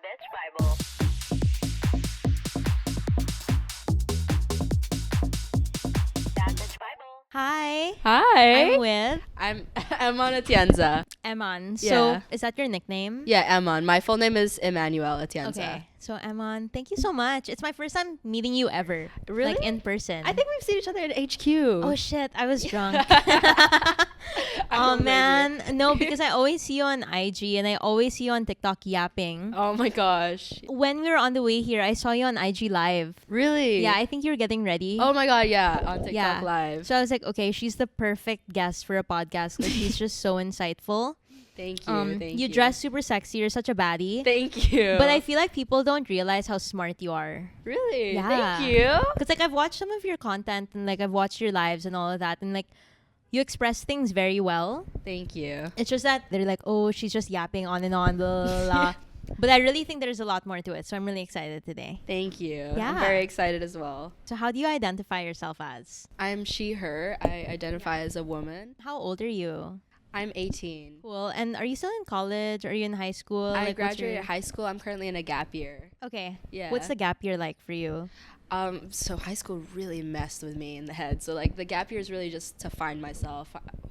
That's Bible. That's Bible. Hi, Hi. I'm with I'm Emman Atienza. Emman. Yeah. So, is that your nickname? Yeah, Emman. My full name is Emmanuel Atienza. Okay. So, Emman, thank you so much. It's my first time meeting you ever. Really? Like in person. I think we've seen each other at HQ. Oh shit, I was drunk. Oh, Oh man, no, because I always see you on IG and I always see you on TikTok yapping. Oh my gosh. When we were on the way here, I saw you on IG Live. Really? Yeah, I think you were getting ready. Oh my god, yeah, on TikTok Yeah. Live. So I was like, okay, she's the perfect guest for a podcast because she's just so insightful. Thank you. Thank you. You dress super sexy. You're such a baddie. Thank you. But I feel like people don't realize how smart you are. Really? Yeah. Thank you. Because like I've watched some of your content and like I've watched your lives and all of that and like you express things very well. Thank you. It's just that they're like, oh, she's just yapping on and on, blah, blah, blah. But I really think there's a lot more to it. So I'm really excited today. Thank you. Yeah. I'm very excited as well. So how do you identify yourself as? I'm she, her. I identify as a woman. How old are you? I'm 18. Cool. And are you still in college? Are you in high school? I Like, what's graduated high school. I'm currently in a gap year. Okay. Yeah. What's the gap year like for you? So high school really messed with me in the head. So like the gap year is really just to find myself,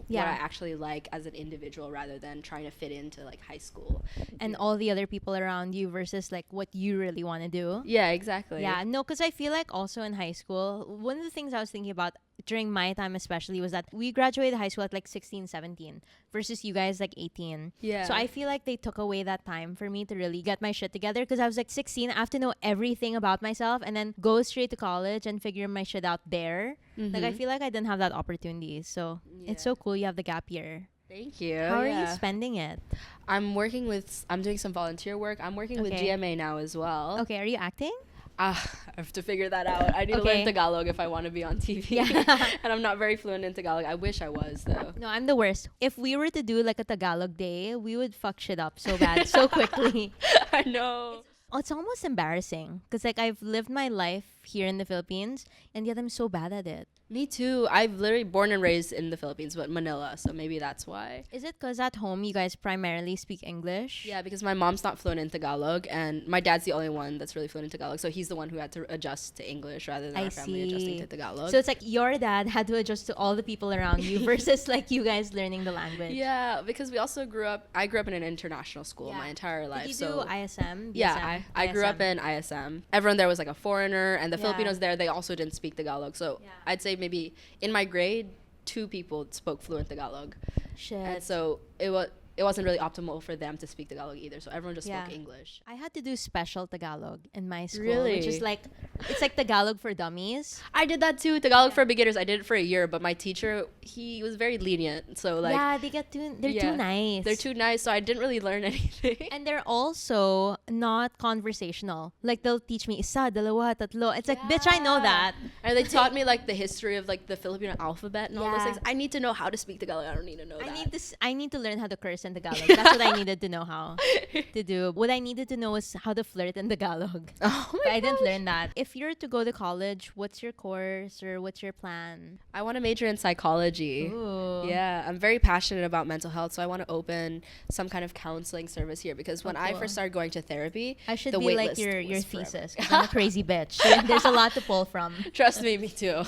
Yeah. what I actually like as an individual rather than trying to fit into like high school. And all the other people around you versus like what you really want to do. Yeah, exactly. Yeah, no, because I feel like also in high school, one of the things I was thinking about during my time especially was that we graduated high school at like 16, 17 versus you guys like 18. Yeah. So I feel like they took away that time for me to really get my shit together because I was like 16, I have to know everything about myself and then go straight to college and figure my shit out there. Like I feel like I didn't have that opportunity. So it's so cool you have the gap year. Thank you. How are you Yeah. spending it? I'm doing some volunteer work. I'm working with Okay. GMA now as well. Okay, are you acting? I have to figure that out. I need to Okay. learn Tagalog if I want to be on TV. Yeah. And I'm not very fluent in Tagalog. I wish I was though. No, I'm the worst. If we were to do like a Tagalog day, we would fuck shit up so bad, so quickly. I know. It's almost embarrassing because like I've lived my life here in the Philippines and yet I'm so bad at it. Me too. I've literally born and raised in the Philippines, but Manila, so maybe that's why. Is it because at home you guys primarily speak English? Yeah, because my mom's not fluent in Tagalog, and my dad's the only one that's really fluent in Tagalog, so he's the one who had to adjust to English rather than I our family adjusting see. to Tagalog. So it's like your dad had to adjust to all the people around you versus like you guys learning the language. yeah, because I grew up in an international school my entire life. Did you so do ISM? yeah, I grew up in ISM. Everyone there was like a foreigner, and the Yeah. Filipinos there, they also didn't speak Tagalog. So Yeah. I'd say maybe in my grade, 2 people spoke fluent Tagalog. Shit. And so it wasn't really optimal for them to speak Tagalog either. So everyone just Yeah. spoke English. I had to do special Tagalog in my school, Really? which is like it's like Tagalog for dummies. I did that too. Tagalog for beginners. I did it for a year, but my teacher, he was very lenient. So like yeah, they're yeah, too nice. they're too nice, so I didn't really learn anything. And they're also not conversational. Like they'll teach me isa, dalawa, tatlo. It's like, bitch, I know that. And they taught me like the history of like the Filipino alphabet and all those Yeah. things. I need to know how to speak Tagalog. I don't need to know that. I need to learn how to curse in Tagalog. That's what I needed to know how to do. What I needed to know was how to flirt in Tagalog. Oh But my I didn't gosh. learn that. If you're to go to college, what's your course or what's your plan? I want to major in psychology. Ooh. Yeah, I'm very passionate about mental health, so I want to open some kind of counseling service here because when I cool. first started going to therapy, I should the be wait like list your was thesis. forever. 'Cause I'm a crazy bitch. There's a lot to pull from. Trust me, me too.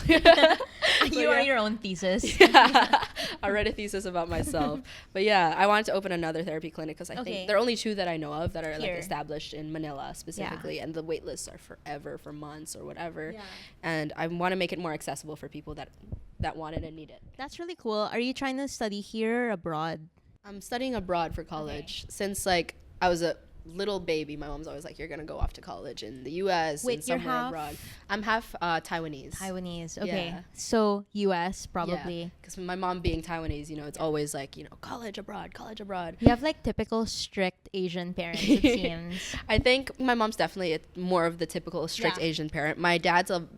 You are yeah. your own thesis. Yeah. I read a thesis about myself. But yeah, I wanted to open another therapy clinic because I Okay. think there are only 2 that I know of that are like Here. established in Manila specifically, and the wait lists are forever, for months or whatever. Yeah. And I want to make it more accessible for people that want it and need it. That's really cool. Are you trying to study here or abroad? I'm studying abroad for college since like I was a little baby. My mom's always like, you're gonna go off to college in the US Wait, and you're somewhere half? abroad. I'm half Taiwanese. Taiwanese. Okay. Yeah. So US probably. Because my mom being Taiwanese, it's always like, college abroad, college abroad. You have like typical strict Asian parents, it seems. I think my mom's definitely more of the typical strict Yeah. Asian parent. My dad's a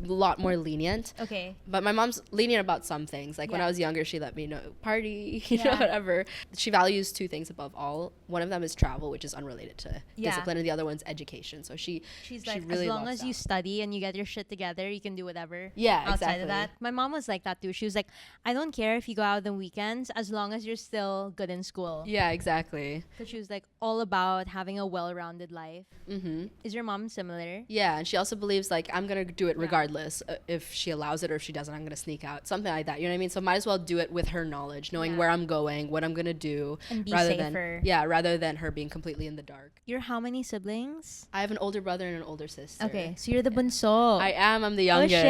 lot more lenient. Okay. But my mom's lenient about some things. Like when I was younger, she let me know party, you know, whatever. She values two things above all. One of them is travel, which is unrelated to discipline, and the other one's education. So she's like, really as long loves as you that. study and you get your shit together, you can do whatever. Yeah, outside exactly. of that. My mom was like that too. She was like, I don't care if you go out on the weekends as long as you're still good in school. Yeah, exactly. So she was like all about having a well-rounded life. Mm-hmm. Is your mom similar? Yeah, and she also believes like I'm gonna do it regardless. If she allows it or if she doesn't, I'm gonna sneak out, something like that. You know what I mean? So might as well do it with her knowledge, knowing where I'm going, what I'm gonna do, And be rather safer. rather than her being completely in the dark. You're how many siblings? I have an older brother and an older sister. Okay, so you're the bunso. I am. I'm the youngest. shit.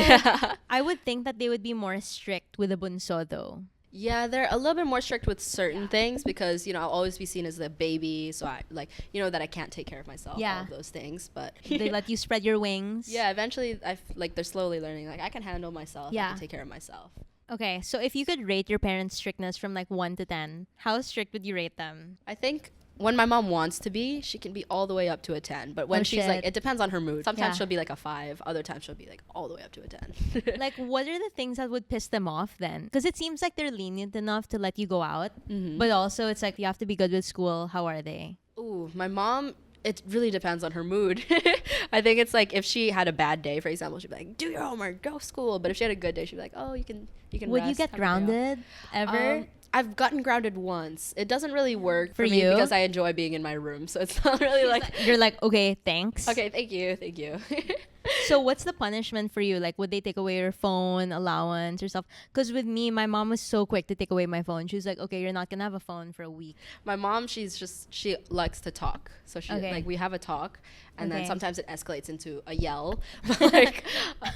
Yeah. I would think that they would be more strict with the bunso though. Yeah, they're a little bit more strict with certain things because, you know, I'll always be seen as the baby. So I like, you know, that I can't take care of myself. Yeah. All of those things. But They let you spread your wings. yeah, eventually like they're slowly learning, like I can handle myself. I can take care of myself. Okay, so if you could rate your parents' strictness from like 1 to 10, how strict would you rate them? I think when my mom wants to be, she can be all the way up to a 10. But when she's like, shit. it depends on her mood. Sometimes Yeah. she'll be like a 5. Other times she'll be like all the way up to a 10. Like, what are the things that would piss them off then? Because it seems like they're lenient enough to let you go out, but also it's like you have to be good with school. How are they? Ooh, my mom, it really depends on her mood. I think it's like if she had a bad day, for example, she'd be like, do your homework, go school. But if she had a good day, she'd be like, oh, you can Would you rest, get have a day off." grounded ever? I've gotten grounded once. It doesn't really work for For me you? because I enjoy being in my room. So it's not really like, You're like, okay, thanks. okay, thank you. So what's the punishment for you? Like, would they take away your phone, allowance, or stuff? Because with me, my mom was so quick to take away my phone. She was like, okay, you're not going to have a phone for a week. My mom, she likes to talk. So like we have a talk and then Okay. sometimes it escalates into a yell.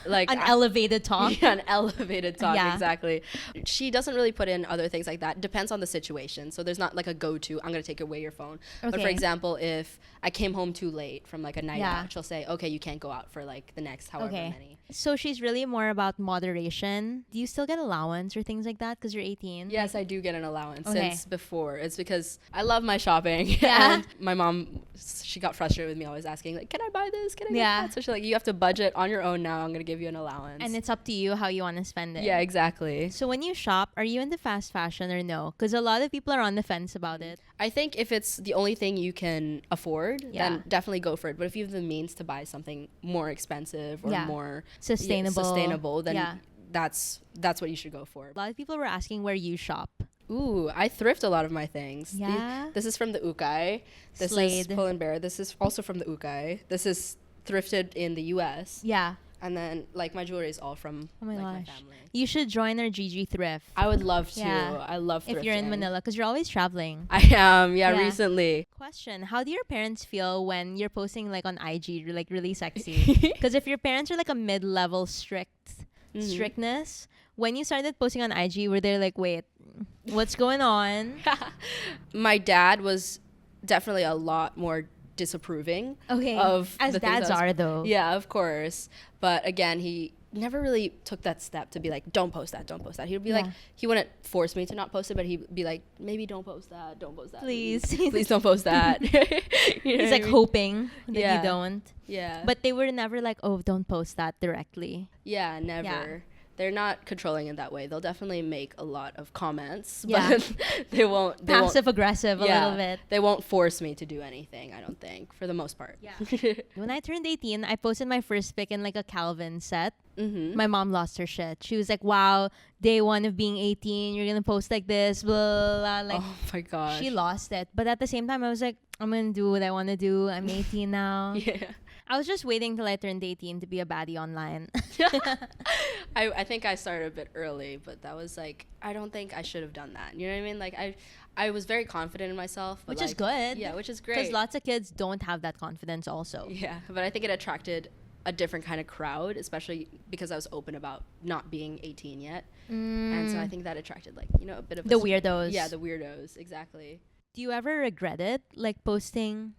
like An elevated talk. Yeah, an elevated talk, Yeah. exactly. She doesn't really put in other things like that. Depends on the situation. So there's not like a go-to, I'm going to take away your phone. But for Okay. example, if I came home too late from like a night Yeah. out, she'll say, okay, you can't go out for like the next however many. So she's really more about moderation. Do you still get allowance or things like that because you're 18? Yes, I do get an allowance Okay. since before. It's because I love my shopping. Yeah. And my mom, she got frustrated with me always asking, like, can I buy this? Can I get Yeah. that? So she's like, you have to budget on your own now. I'm going to give you an allowance. And it's up to you how you want to spend it. yeah, exactly. So when you shop, are you into fast fashion or no? Because a lot of people are on the fence about it. I think if it's the only thing you can afford, Yeah. then definitely go for it. But if you have the means to buy something more expensive or Yeah. more Sustainable. then Yeah. that's what you should go for. A lot of people were asking where you shop. Ooh, I thrift a lot of my things. Yeah? This is from the Ukay. This Slade. is Pull and Bear. This is also from the Ukay. This is thrifted in the US. Yeah. And then like my jewelry is all from Oh my like, my gosh. family. You should join our GG thrift. I would love to. Yeah. I love thrifting. If you're in Manila, because you're always traveling. I am, Yeah. recently. Question: how do your parents feel when you're posting like on IG, like really sexy? Because if your parents are like a mid-level strictness, when you started posting on IG, were they like, wait, what's going on? My dad was definitely a lot more disapproving Okay, of as the things dads I was- are though. Yeah, of course. But again, he never really took that step to be like, don't post that. He would be like, Yeah. he wouldn't force me to not post it, but he'd be like, maybe don't post that. Please. Please don't post that. You know He's what like I mean? hoping that Yeah. you don't. Yeah. But they were never like, oh, don't post that directly. Yeah, never. Yeah. They're not controlling in that way. They'll definitely make a lot of comments, Yeah. but they won't. Passive aggressive a little bit. They won't force me to do anything, I don't think, for the most part. Yeah. When I turned 18, I posted my first pic in like a Calvin set. Mm-hmm. My mom lost her shit. She was like, wow, day one of being 18, you're gonna post like this, blah, blah, blah. Like, Oh my gosh. she lost it. But at the same time, I was like, I'm gonna do what I wanna do. I'm 18 now. Yeah. I was just waiting till I turned 18 to be a baddie online. I think I started a bit early, but that was like, I don't think I should have done that. You know what I mean? Like I was very confident in myself. But Which is like, good. Yeah, which is great. Because lots of kids don't have that confidence also. Yeah, but I think it attracted a different kind of crowd, especially because I was open about not being 18 yet. And so I think that attracted like, you know, a bit of The a weirdos. Yeah, the weirdos, exactly. Do you ever regret it? Like posting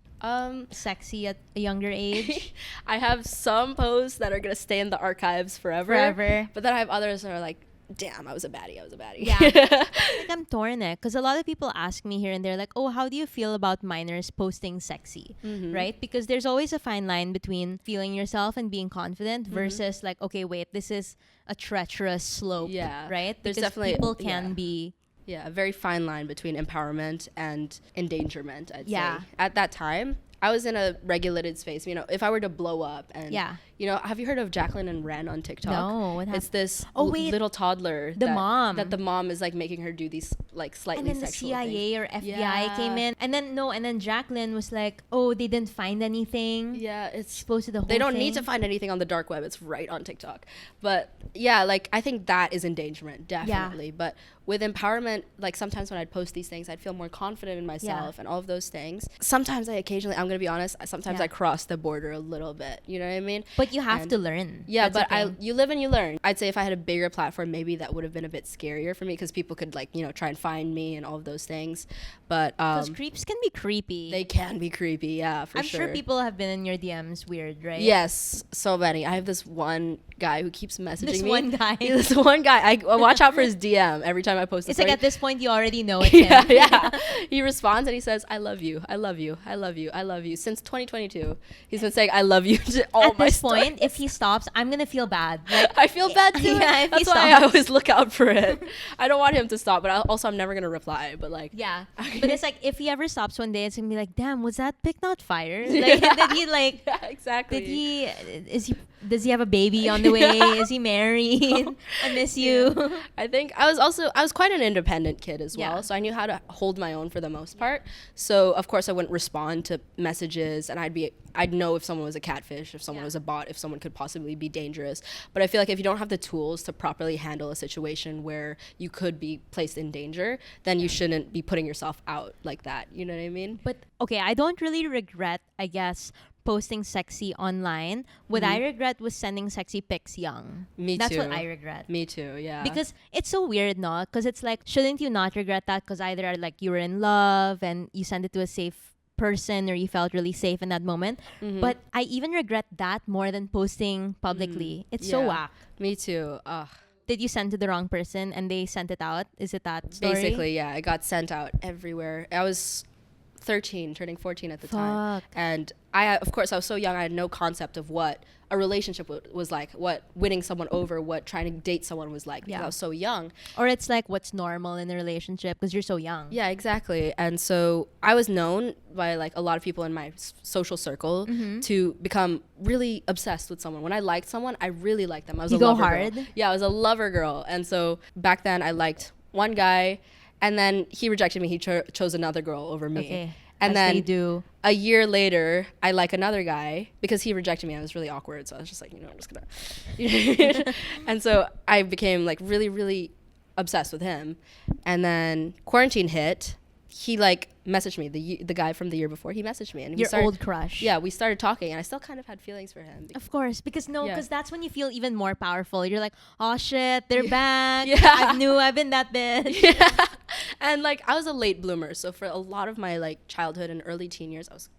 sexy at a younger age? I have some posts that are gonna stay in the archives forever. Forever. But then I have others that are like damn, I was a baddie. Yeah. Like I'm torn because a lot of people ask me here and there like, oh, how do you feel about minors posting sexy, right? Because there's always a fine line between feeling yourself and being confident versus like, okay, wait, this is a treacherous slope, right? There's because definitely people can be. Yeah, a very fine line between empowerment and endangerment, I'd Yeah. say. At that time, I was in a regulated space. You know, if I were to blow up and, you know, have you heard of Jacqueline and Ren on TikTok? No, what happened? It's this wait. little toddler. The mom. That the mom is like making her do these like slightly And then the sexual CIA things. or FBI came in. And then Jacqueline was like, oh, they didn't find anything. Yeah, it's She posted the whole they don't thing. need to find anything on the dark web. It's right on TikTok. But yeah, like I think that is endangerment, definitely. But with empowerment, like sometimes when I'd post these things, I'd feel more confident in myself and all of those things. Sometimes I'm gonna be honest, sometimes I cross the border a little bit. You know what I mean? But you have to learn. Yeah, That's but you live and you learn. I'd say if I had a bigger platform, maybe that would have been a bit scarier for me because people could like, you know, try and find me and all of those things. But because creeps can be creepy. they can be creepy, yeah, for I'm sure. sure people have been in your DMs weird, right? Yes, so many. I have this one guy who keeps messaging This me. one guy. This one guy. I watch out for his DM every time I post. It's a like story. at this point you already know it's yeah, him. yeah. He responds and he says, "I love you. I love you. I love you. I love you." Since 2022, he's been saying, "I love you" to all At my this point, stories. if he stops, I'm gonna feel bad. Like, I feel bad too. Yeah, if he That's why I stops. always look out for it. I don't want him to stop, but I'm never gonna reply. But like, yeah. But it's like if he ever stops one day, it's gonna be like, damn, was that pic not fire? Like, did he like? yeah, exactly. Does he have a baby on the way? Is he married? I miss you. I think I was quite an independent kid as well, Yeah. so I knew how to hold my own for the most part. So of course I wouldn't respond to messages, and I'd know if someone was a catfish, if someone was a bot, if someone could possibly be dangerous. But I feel like if you don't have the tools to properly handle a situation where you could be placed in danger, then you shouldn't be putting yourself out like that. You know what I mean? But okay, I don't really regret, I guess, posting sexy online. What I regret was sending sexy pics young. Me That's too. what I regret. Me too. Yeah. Because it's so weird, no? Because it's like, shouldn't you not regret that? Because either like you were in love and you sent it to a safe person or you felt really safe in that moment. But I even regret that more than posting publicly. It's so Yeah. whack. Me too. Ugh. Did you send to the wrong person and they sent it out? Is it that story? Basically, yeah, it got sent out everywhere. I was 13, turning 14 at the time. Fuck. And of course, I was so young, I had no concept of what a relationship was like, what winning someone over, what trying to date someone was like, because I was so young. Or it's like what's normal in a relationship because you're so young. Yeah, exactly. And so I was known by like a lot of people in my social circle to become really obsessed with someone. When I liked someone, I really liked them. I was You a go lover hard? girl. Yeah, I was a lover girl. And so back then I liked one guy, and then he rejected me. He chose another girl over me. Okay. And As then they do. a year later, I like another guy because he rejected me. I was really awkward, so I was just like, you know, I'm just gonna. And so I became like really, really obsessed with him. And then quarantine hit. He like messaged me, the guy from the year before. He messaged me, and Your old crush. Yeah, we started talking, and I still kind of had feelings for him. Of course, because Yeah. that's when you feel even more powerful. You're like, oh shit, they're back. Yeah. I've been that bitch. Yeah, and like I was a late bloomer, so for a lot of my like childhood and early teen years, I was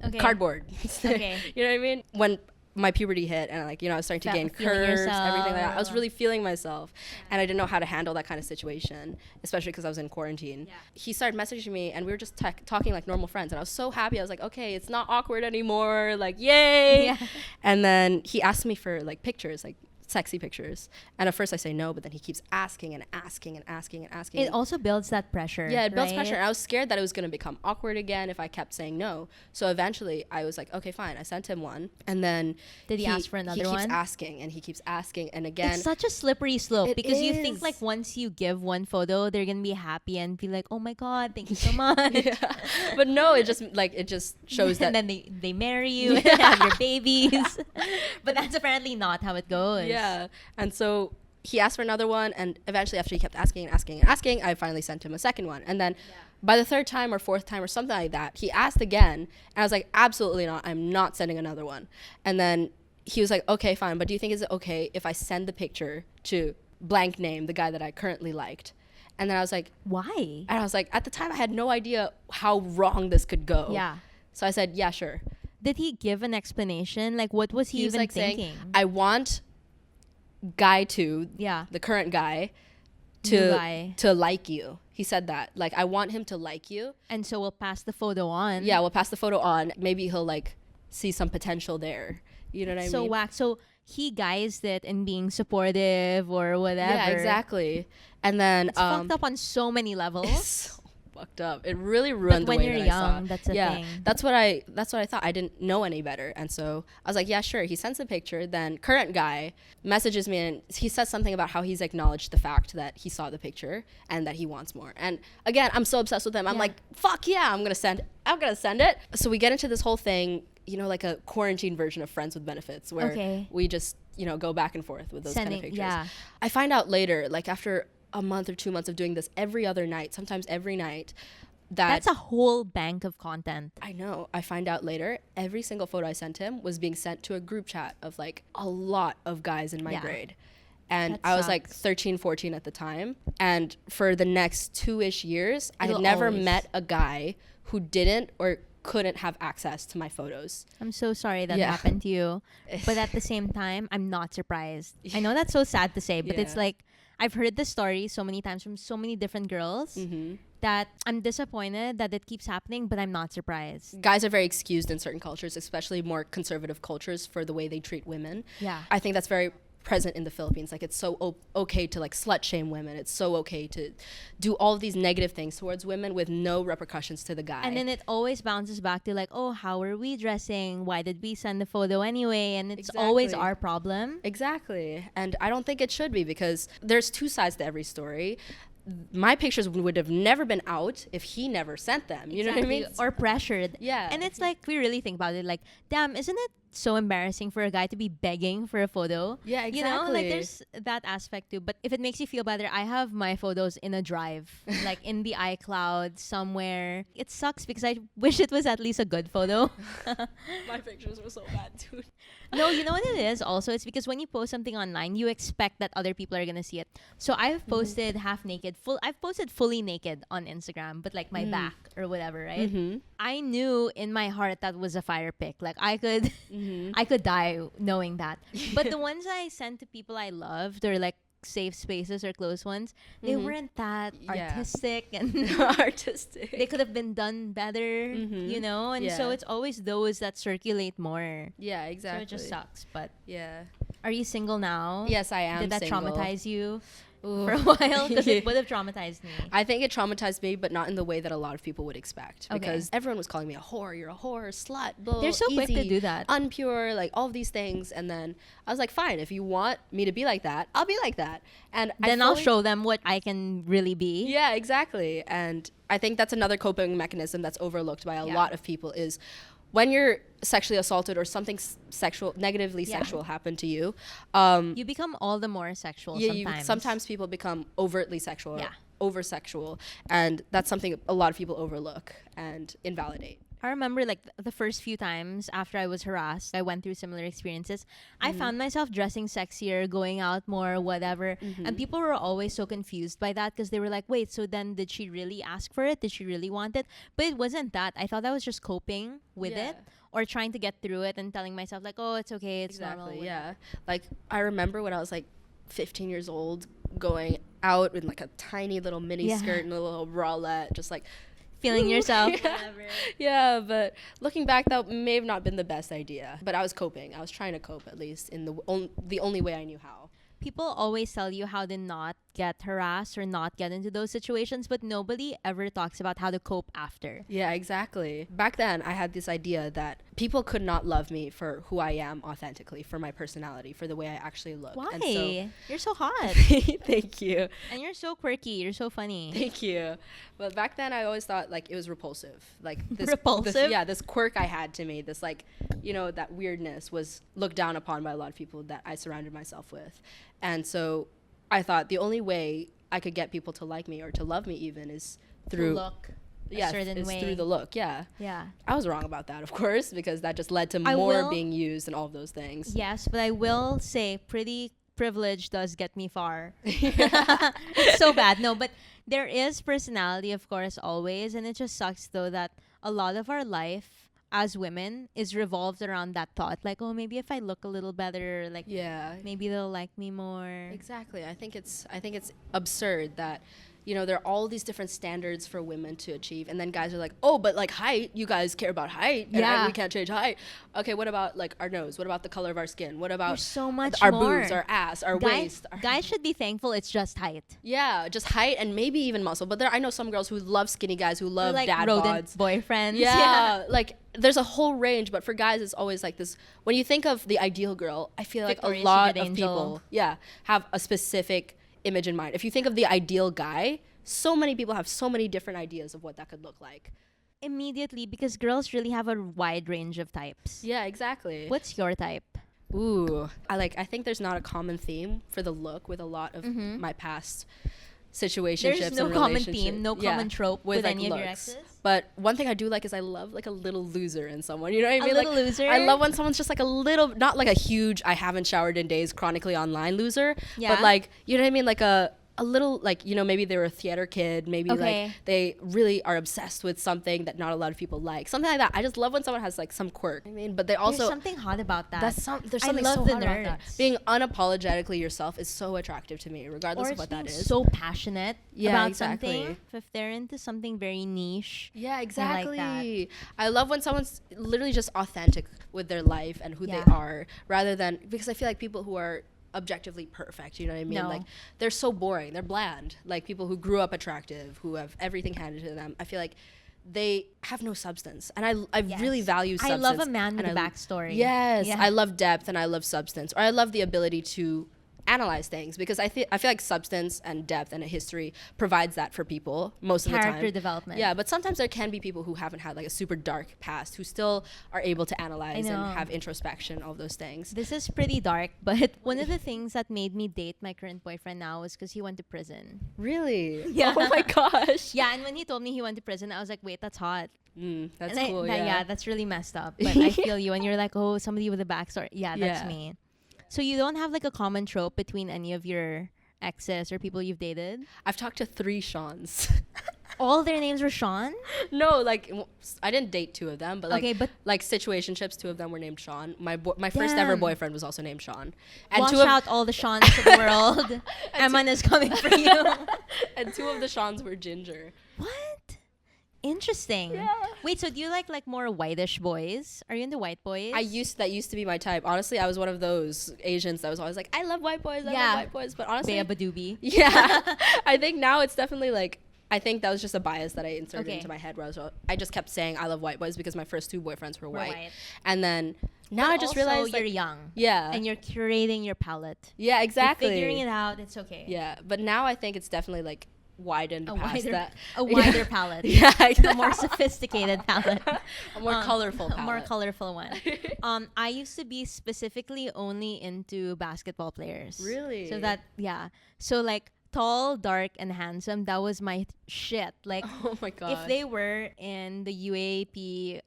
Okay. cardboard. Okay. You know what I mean? When my puberty hit and like, you know, I was starting to gain Feeling curves, yourself. everything like that. I was really feeling myself, and I didn't know how to handle that kind of situation, especially because I was in quarantine. Yeah. He started messaging me, and we were just talking like normal friends, and I was so happy. I was like, okay, it's not awkward anymore, like yay. Yeah. And then he asked me for like pictures, like sexy pictures, and at first I say no, but then he keeps asking and asking and asking and asking. It also builds that pressure. Yeah, it builds right? pressure. And I was scared that it was going to become awkward again if I kept saying no. So eventually I was like, okay, fine. I sent him one. And then Did he ask for another He one? keeps asking and he keeps asking. And again, It's such a slippery slope It because you think is. like once you give one photo, they're gonna be happy and be like, "Oh my god, thank you so much." yeah. But no, it just shows that. and then they marry you and have your babies. But that's apparently not how it goes. Yeah. And so he asked for another one, and eventually after he kept asking and asking and asking, I finally sent him a second one. And then by the third time or fourth time or something like that, he asked again, and I was like, absolutely not. I'm not sending another one. And then he was like, okay, fine, but do you think it's okay if I send the picture to blank name, the guy that I currently liked? And then I was like, Why? and I was like, at the time I had no idea how wrong this could go. Yeah. So I said, yeah, sure. Did he give an explanation? Like, what was he He was even like thinking? saying, I want guy 2, Yeah. the current guy, New guy. to like you. He said that. Like, I want him to like you. And so we'll pass the photo on. Yeah, we'll pass the photo on. Maybe he'll like see some potential there. You know what I So mean? whack. So he guised it in being supportive or whatever. Yeah, exactly. And then It's fucked up on so many levels. it's so fucked up. It really ruined But the when way you're that I saw. young, that's the yeah, thing. that's what I thought. I didn't know any better, and so I was like, yeah, sure. He sends a picture. Then current guy messages me, and he says something about how he's acknowledged the fact that he saw the picture and that he wants more. And again, I'm so obsessed with him. I'm Yeah. like, fuck yeah, I'm gonna send it. So we get into this whole thing, you know, like a quarantine version of Friends with Benefits, where Okay. we just, you know, go back and forth with those kind of Sending- pictures. yeah. I find out later, like after a month or 2 months of doing this every other night, sometimes every night, that That's a whole bank of content. I know. I find out later, every single photo I sent him was being sent to a group chat of like a lot of guys in my Yeah. grade. And That I was like sucks. 13, 14 at the time. And for the next 2-ish years, I had It'll never always- met a guy who didn't or couldn't have access to my photos. I'm so sorry that Yeah. happened to you. But at the same time, I'm not surprised. I know that's so sad to say, but it's Yeah. like I've heard this story so many times from so many different girls Mm-hmm. that I'm disappointed that it keeps happening, but I'm not surprised. Guys are very excused in certain cultures, especially more conservative cultures, for the way they treat women. Yeah. I think that's very present in the Philippines. Like, it's so okay to like slut shame women. It's so okay to do all of these negative things towards women with no repercussions to the guy. And then it always bounces back to like, oh, how are we dressing? Why did we send the photo anyway? And it's always Exactly. our problem. Exactly. And I don't think it should be, because there's two sides to every story. My pictures would have never been out if he never sent them. You know what I mean? Or pressured. Yeah. And it's like, we really think about it, like, damn, isn't it so embarrassing for a guy to be begging for a photo? Yeah, You know, like exactly. there's that aspect too. But if it makes you feel better, I have my photos in a drive, like in the iCloud somewhere. It sucks because I wish it was at least a good photo. My pictures were so bad, dude. No, you know what it is also? It's because when you post something online, you expect that other people are going to see it. So I've posted half naked, I've posted fully naked on Instagram, but like my back or whatever, right? Mm-hmm. I knew in my heart that was a fire pick. Like I could I could die knowing that. But the ones I sent to people I loved, or like safe spaces or close ones, they weren't that Yeah. artistic, and Artistic. they could have been done better, you know? And so Yeah. it's always those that circulate more. Yeah, exactly. So it just sucks. But Yeah. are you single now? Yes, I am Did that single. traumatize you Ooh. for a while? Because it would have traumatized me. I think it traumatized me, but not in the way that a lot of people would expect. Okay. Because everyone was calling me a whore, you're a whore, slut, bull, They're so quick to easy, do that. unpure, like all of these things. And then I was like, fine, if you want me to be like that, I'll be like that. And Then I I'll fully- show them what I can really be. Yeah, exactly. And I think that's another coping mechanism that's overlooked by a Yeah. lot of people is when you're sexually assaulted or something sexual, negatively Yeah. sexual happened to you, You become all the more sexual yeah, sometimes. sometimes people become overtly sexual, Yeah. over sexual, and that's something a lot of people overlook and invalidate. I remember like the first few times after I was harassed, I went through similar experiences. I found myself dressing sexier, going out more, whatever. And people were always so confused by that because they were like, wait, so then did she really ask for it? Did she really want it? But it wasn't that. I thought I was just coping with Yeah. it or trying to get through it and telling myself like, oh, it's okay. It's normal. Exactly, whatever. yeah. Like, I remember when I was like 15 years old, going out in like a tiny little mini Yeah. skirt and a little bralette, just like Feeling Ooh, yourself. yeah. Whatever. Yeah, but looking back, that may have not been the best idea. But I was coping. I was trying to cope, at least in the only way I knew how. People always tell you how to not get harassed or not get into those situations, but nobody ever talks about how to cope after. Yeah, exactly. Back then, I had this idea that people could not love me for who I am authentically, for my personality, for the way I actually look. Why? And so, You're so hot. thank you. And you're so quirky. You're so funny. Thank you. But back then, I always thought like it was repulsive. Like this, Repulsive? this quirk I had to me, this like, you know, that weirdness was looked down upon by a lot of people that I surrounded myself with. And so I thought the only way I could get people to like me or to love me even is through look yeah, a certain it's way. through the look. Yeah. Yeah. I was wrong about that, of course, because that just led to I more will- being used and all of those things. Yes, but I will say pretty privilege does get me far. It's so bad. No, but there is personality, of course, always. And it just sucks, though, that a lot of our life, as women is revolved around that thought. Like, oh, maybe if I look a little better, like, Yeah. maybe they'll like me more. Exactly. I think it's absurd that, you know, there are all these different standards for women to achieve, and then guys are like, oh, but like height, you guys care about height, and we can't change height. Okay, what about like our nose? What about the color of our skin? What about There's so much our more. boobs, our ass, our waist? Guys should be thankful it's just height. Yeah, just height and maybe even muscle. But I know some girls who love skinny guys, who love Or like dad rodent bods. boyfriends. Yeah, like there's a whole range, but for guys, it's always like this. When you think of the ideal girl, I feel like Victoria's a lot Secret of angel. people, have a specific image in mind. If you think of the ideal guy, so many people have so many different ideas of what that could look like. Immediately, because girls really have a wide range of types. Yeah, exactly. What's your type? Ooh, I think there's not a common theme for the look with a lot of my past situationships. There's no and common relationships. theme, no common trope with like, any of your looks. exes. But one thing I do like is I love like a little loser in someone. You know what I mean? little loser? I love when someone's just like a little, not like a huge I haven't showered in days chronically online loser, Yeah. but like, you know what I mean? Like a little, like, you know, maybe they were a theater kid, maybe Okay. like they really are obsessed with something that not a lot of people like, something like that. I just love when someone has like some quirk. I mean, but they also There's something hot about that. there's something love so the hard about that. nerds. Being unapologetically yourself is so attractive to me, regardless or of what being that is. so passionate Yeah, about exactly. something. If they're into something very niche. Yeah, exactly. that. I love when someone's literally just authentic with their life and who Yeah. they are, rather than, because I feel like people who are objectively perfect, you know what I mean? No. Like, they're so boring. They're bland. Like, people who grew up attractive, who have everything handed to them, I feel like they have no substance. And I Yes. really value I substance. love a man with and a I- backstory. Yes, Yeah. I love depth and I love substance, or I love the ability to analyze things, because I feel like substance and depth and a history provides that for people most of the time. Character development. Yeah, but sometimes there can be people who haven't had like a super dark past who still are able to analyze and know. have introspection, all those things. This is pretty dark, but one of the things that made me date my current boyfriend now is because he went to prison. Really? Yeah. Oh my gosh. Yeah, and when he told me he went to prison, I was like, wait, that's hot. That's And cool. yeah, that's really messed up. But I feel you. And you're like, oh, somebody with a backstory. Yeah, that's Yeah. me. So you don't have like a common trope between any of your exes or people you've dated? I've talked to 3 Seans. All their names were Sean? No, like I didn't date 2 of them, but like Okay, but- like situationships, 2 of them were named Sean. My first ever Damn. boyfriend was also named Sean. And Wash 2 of out all the Seans of the world. Emman is coming for you. and 2 of the Seans were ginger. What? Interesting. Yeah. Wait, so do you like more whitish boys? Are you into white boys? That used to be my type. Honestly, I was one of those Asians that was always like, I love white boys, I Yeah. love white boys. But honestly, Bea Badoobie. yeah, I think now it's definitely like, I think that was just a bias that I inserted Okay. into my head, where I just kept saying I love white boys because my first 2 boyfriends were white. white. And then now But I just also, realized you're like, young. yeah, And you're curating your palette. yeah, exactly. You're figuring it out. It's okay. Yeah, but now I think it's definitely like widened A past wider, that. a wider palette. Yeah, A more sophisticated palette. a more colorful A palette. more colorful one. I used to be specifically only into basketball players. Really? So So like tall, dark, and handsome, that was my shit. Like Oh my god. if they were in the UAP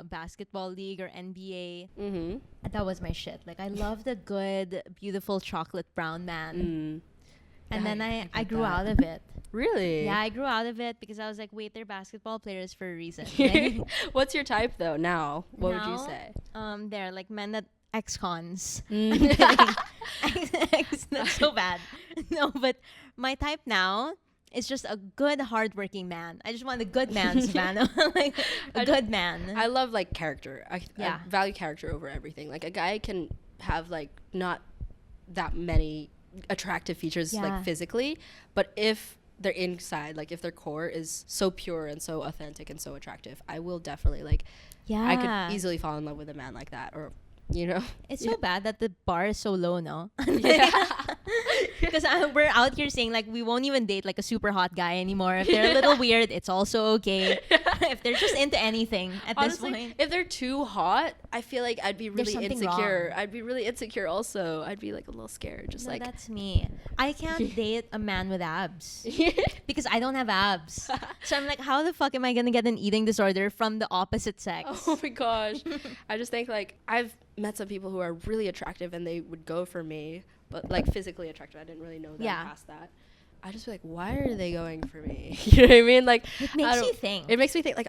basketball league or NBA, Mm-hmm. that was my shit. Like I loved a good, beautiful chocolate brown man. And then I get grew that. out of it. Really? Yeah, I grew out of it because I was like, wait, they're basketball players for a reason. Like, What's your type though now? What would you now, say? They're like men that ex-cons. Mm. That's so bad. No, but my type now is just a good, hardworking man. I just want a good man, Savannah. Like a good man. I love like character. I Yeah. value character over everything. Like a guy can have like not that many attractive features Yeah. like physically, but if their inside, like if their core is so pure and so authentic and so attractive, I will definitely like Yeah. I could easily fall in love with a man like that, or you know. It's so bad that the bar is so low, no? Yeah. Because we're out here saying like we won't even date like a super hot guy anymore. If they're a little weird, it's also okay. If they're just into anything at Honestly, this point. if they're too hot, I feel like I'd be There's really something insecure. wrong. I'd be really insecure also. I'd be like a little scared, just No, like that's me. I can't date a man with abs because I don't have abs. So I'm like, how the fuck am I gonna get an eating disorder from the opposite sex? Oh my gosh. I just think like I've met some people who are really attractive and they would go for me, but like physically attractive. I didn't really know them Yeah. past that. I just be like, why are they going for me? You know what I mean? Like It I makes don't- you think. It makes me think like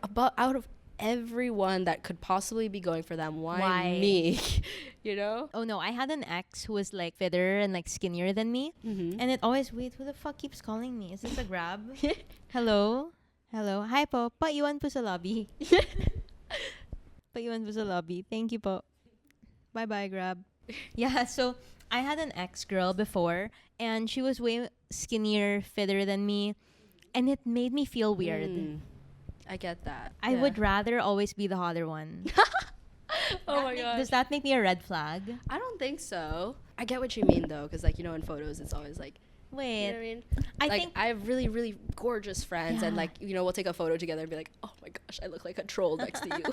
everyone that could possibly be going for them. Why? Me? You know? Oh no, I had an ex who was like fitter and like skinnier than me. Mm-hmm. And it always, wait, who the fuck keeps calling me? Is this a Grab? Hello? Hello? Hi po. Paiwan po sa lobby. Paiwan po sa lobby. Thank you po. Bye-bye, Grab. Yeah, so I had an ex-girl before and she was way skinnier, fitter than me. And it made me feel weird. I get that. I would rather always be the hotter one. Oh my god. Does that make me a red flag? I don't think so. I get what you mean though, because like, you know, in photos it's always like, Wait. you know what I mean? I Like, think I have really, really gorgeous friends, and Yeah. like, you know, we'll take a photo together and be like, oh my gosh, I look like a troll next to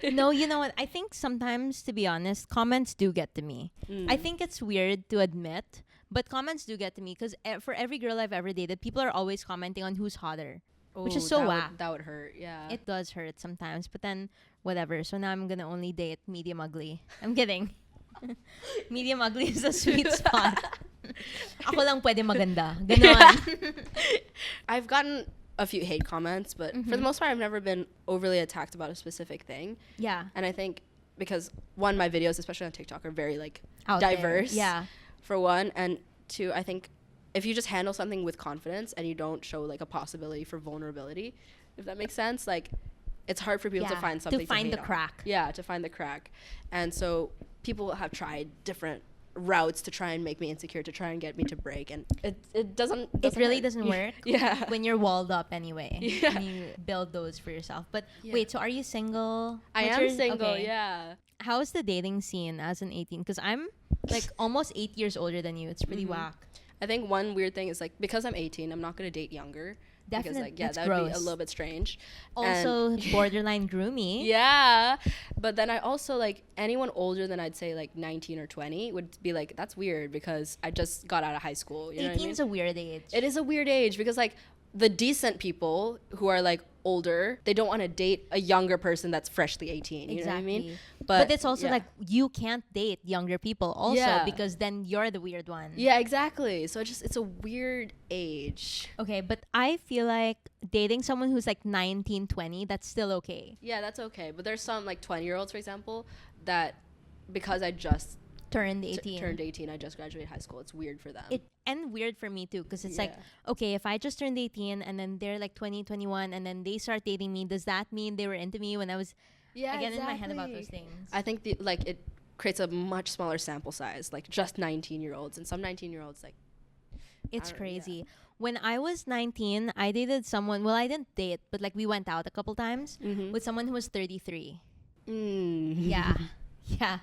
you. no, you know what? I think sometimes, to be honest, comments do get to me. I think it's weird to admit, but comments do get to me because for every girl I've ever dated, people are always commenting on who's hotter, which is Ooh, so that whack. that would hurt, yeah. It does hurt sometimes, but then whatever. So now I'm gonna only date medium ugly. I'm kidding. Medium ugly is a sweet spot. Ako lang pwede maganda. Ganon. I've gotten a few hate comments, but for the most part, I've never been overly attacked about a specific thing. Yeah. And I think because one, my videos, especially on TikTok, are very like Out there. diverse. Yeah. For one, and two, I think if you just handle something with confidence and you don't show like a possibility for vulnerability, if that makes sense, like it's hard for people to Yeah, find something to find hate the on. crack. Yeah, to find the crack. And so people have tried different routes to try and make me insecure, to try and get me to break, and it doesn't It really work. doesn't work Yeah. when you're walled up anyway. Yeah. And you build those for yourself. But Yeah. wait, so are you single? I What's am your- single, okay. yeah. How is the dating scene as an 18? Because I'm like almost 8 years older than you. It's pretty whack. I think one weird thing is like, because I'm 18, I'm not going to date younger. Because Definite- like, yeah, that's that would be a gross. little bit strange. Also, borderline groomy. Yeah, but then I also like anyone older than I'd say like 19 or 20 would be like, that's weird because I just got out of high school. You know what I 18 mean? is a weird age. It is a weird age because like the decent people who are like older, they don't want to date a younger person that's freshly 18. You know what I mean? Exactly. But But it's also yeah. like you can't date younger people also Yeah. because then you're the weird one. Yeah, exactly. So it's a weird age. Okay, but I feel like dating someone who's like 19, 20, that's still okay. Yeah, that's okay. But there's some like 20-year-olds, for example, that because I just Turned 18. turned 18, I just graduated high school. It's weird for them. And weird for me too because it's like, Yeah. okay, if I just turned 18 and then they're like 20, 21 and then they start dating me, does that mean they were into me when I was yeah, again in my head about those things? I think like it creates a much smaller sample size, like just 19-year-olds, and some 19-year-olds like It's I don't- crazy. When I was 19, I dated someone, well, I didn't date, but like we went out a couple times with someone who was 33. Yeah. Yeah.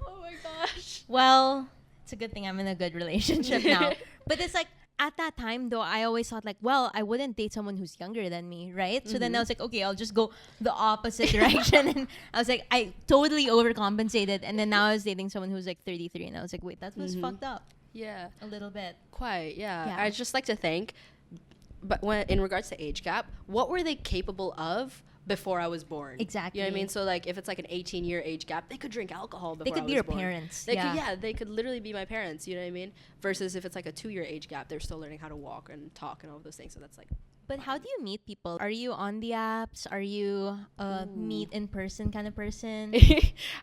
Oh my gosh. Well, it's a good thing I'm in a good relationship now. But it's like, at that time, though, I always thought like, well, I wouldn't date someone who's younger than me, right? So then I was like, okay, I'll just go the opposite direction. And I was like, I totally overcompensated. And then now I was dating someone who's like 33. And I was like, wait, that was fucked up Yeah. a little bit. Quite. Yeah. Yeah. I just like to think, but when in regards to age gap, what were they capable of before I was born? Exactly. You know what I mean? So like, if it's like an 18-year age gap, they could drink alcohol before They could I be was your born. parents. They Yeah. could, yeah, they could literally be my parents. You know what I mean? Versus if it's like a 2-year age gap, they're still learning how to walk and talk and all of those things. So that's like, But how do you meet people? Are you on the apps? Are you a meet in person kind of person?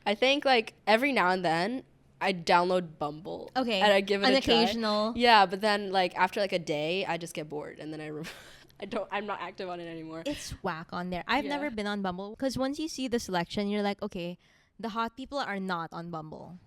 I think like every now and then I download Bumble. Okay. And I give it An a try. occasional. Yeah, but then like after like a day, I just get bored and then I'm not active on it anymore. It's whack on there. I've Yeah. never been on Bumble because once you see the selection, you're like, okay, the hot people are not on Bumble.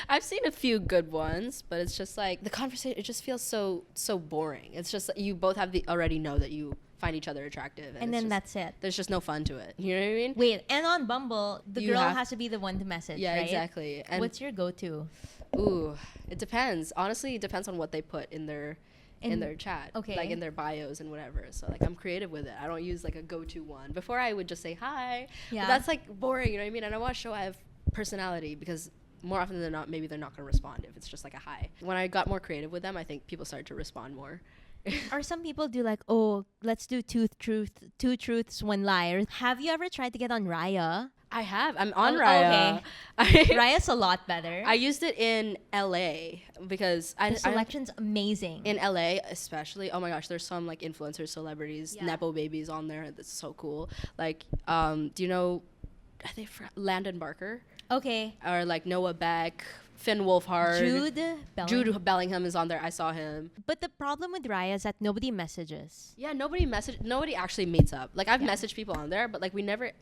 I've seen a few good ones, but it's just like the conversation. It just feels so boring. It's just you both have already know that you find each other attractive, And it's then just, that's it. there's just no fun to it. You know what I mean? Wait, and on Bumble, the You girl have- has to be the one to message, Yeah, right? exactly. And What's your go-to? ooh, it depends. Honestly, it depends on what they put in their chat, okay. like in their bios and whatever. So like I'm creative with it. I don't use like a go-to one. Before I would just say hi. Yeah. But that's like boring. You know what I mean? And I want to show I have personality because more often than not, maybe they're not going to respond if it's just like a hi. When I got more creative with them, I think people started to respond more. Or some people do like, oh, let's do two truths, one lie. Or have you ever tried to get on Raya? I have. I'm on Oh, Raya. Raya's a lot better. I used it in LA because the selection's amazing. in LA especially. Oh my gosh, there's some like influencers, celebrities, Yeah. Nepo babies on there. That's so cool. Like, do you know, I think Landon Barker Okay. or like Noah Beck, Finn Wolfhard, Jude Bellingham is on there. I saw him. But the problem with Raya is that nobody messages. Yeah, nobody actually meets up. Like I've messaged people on there, but like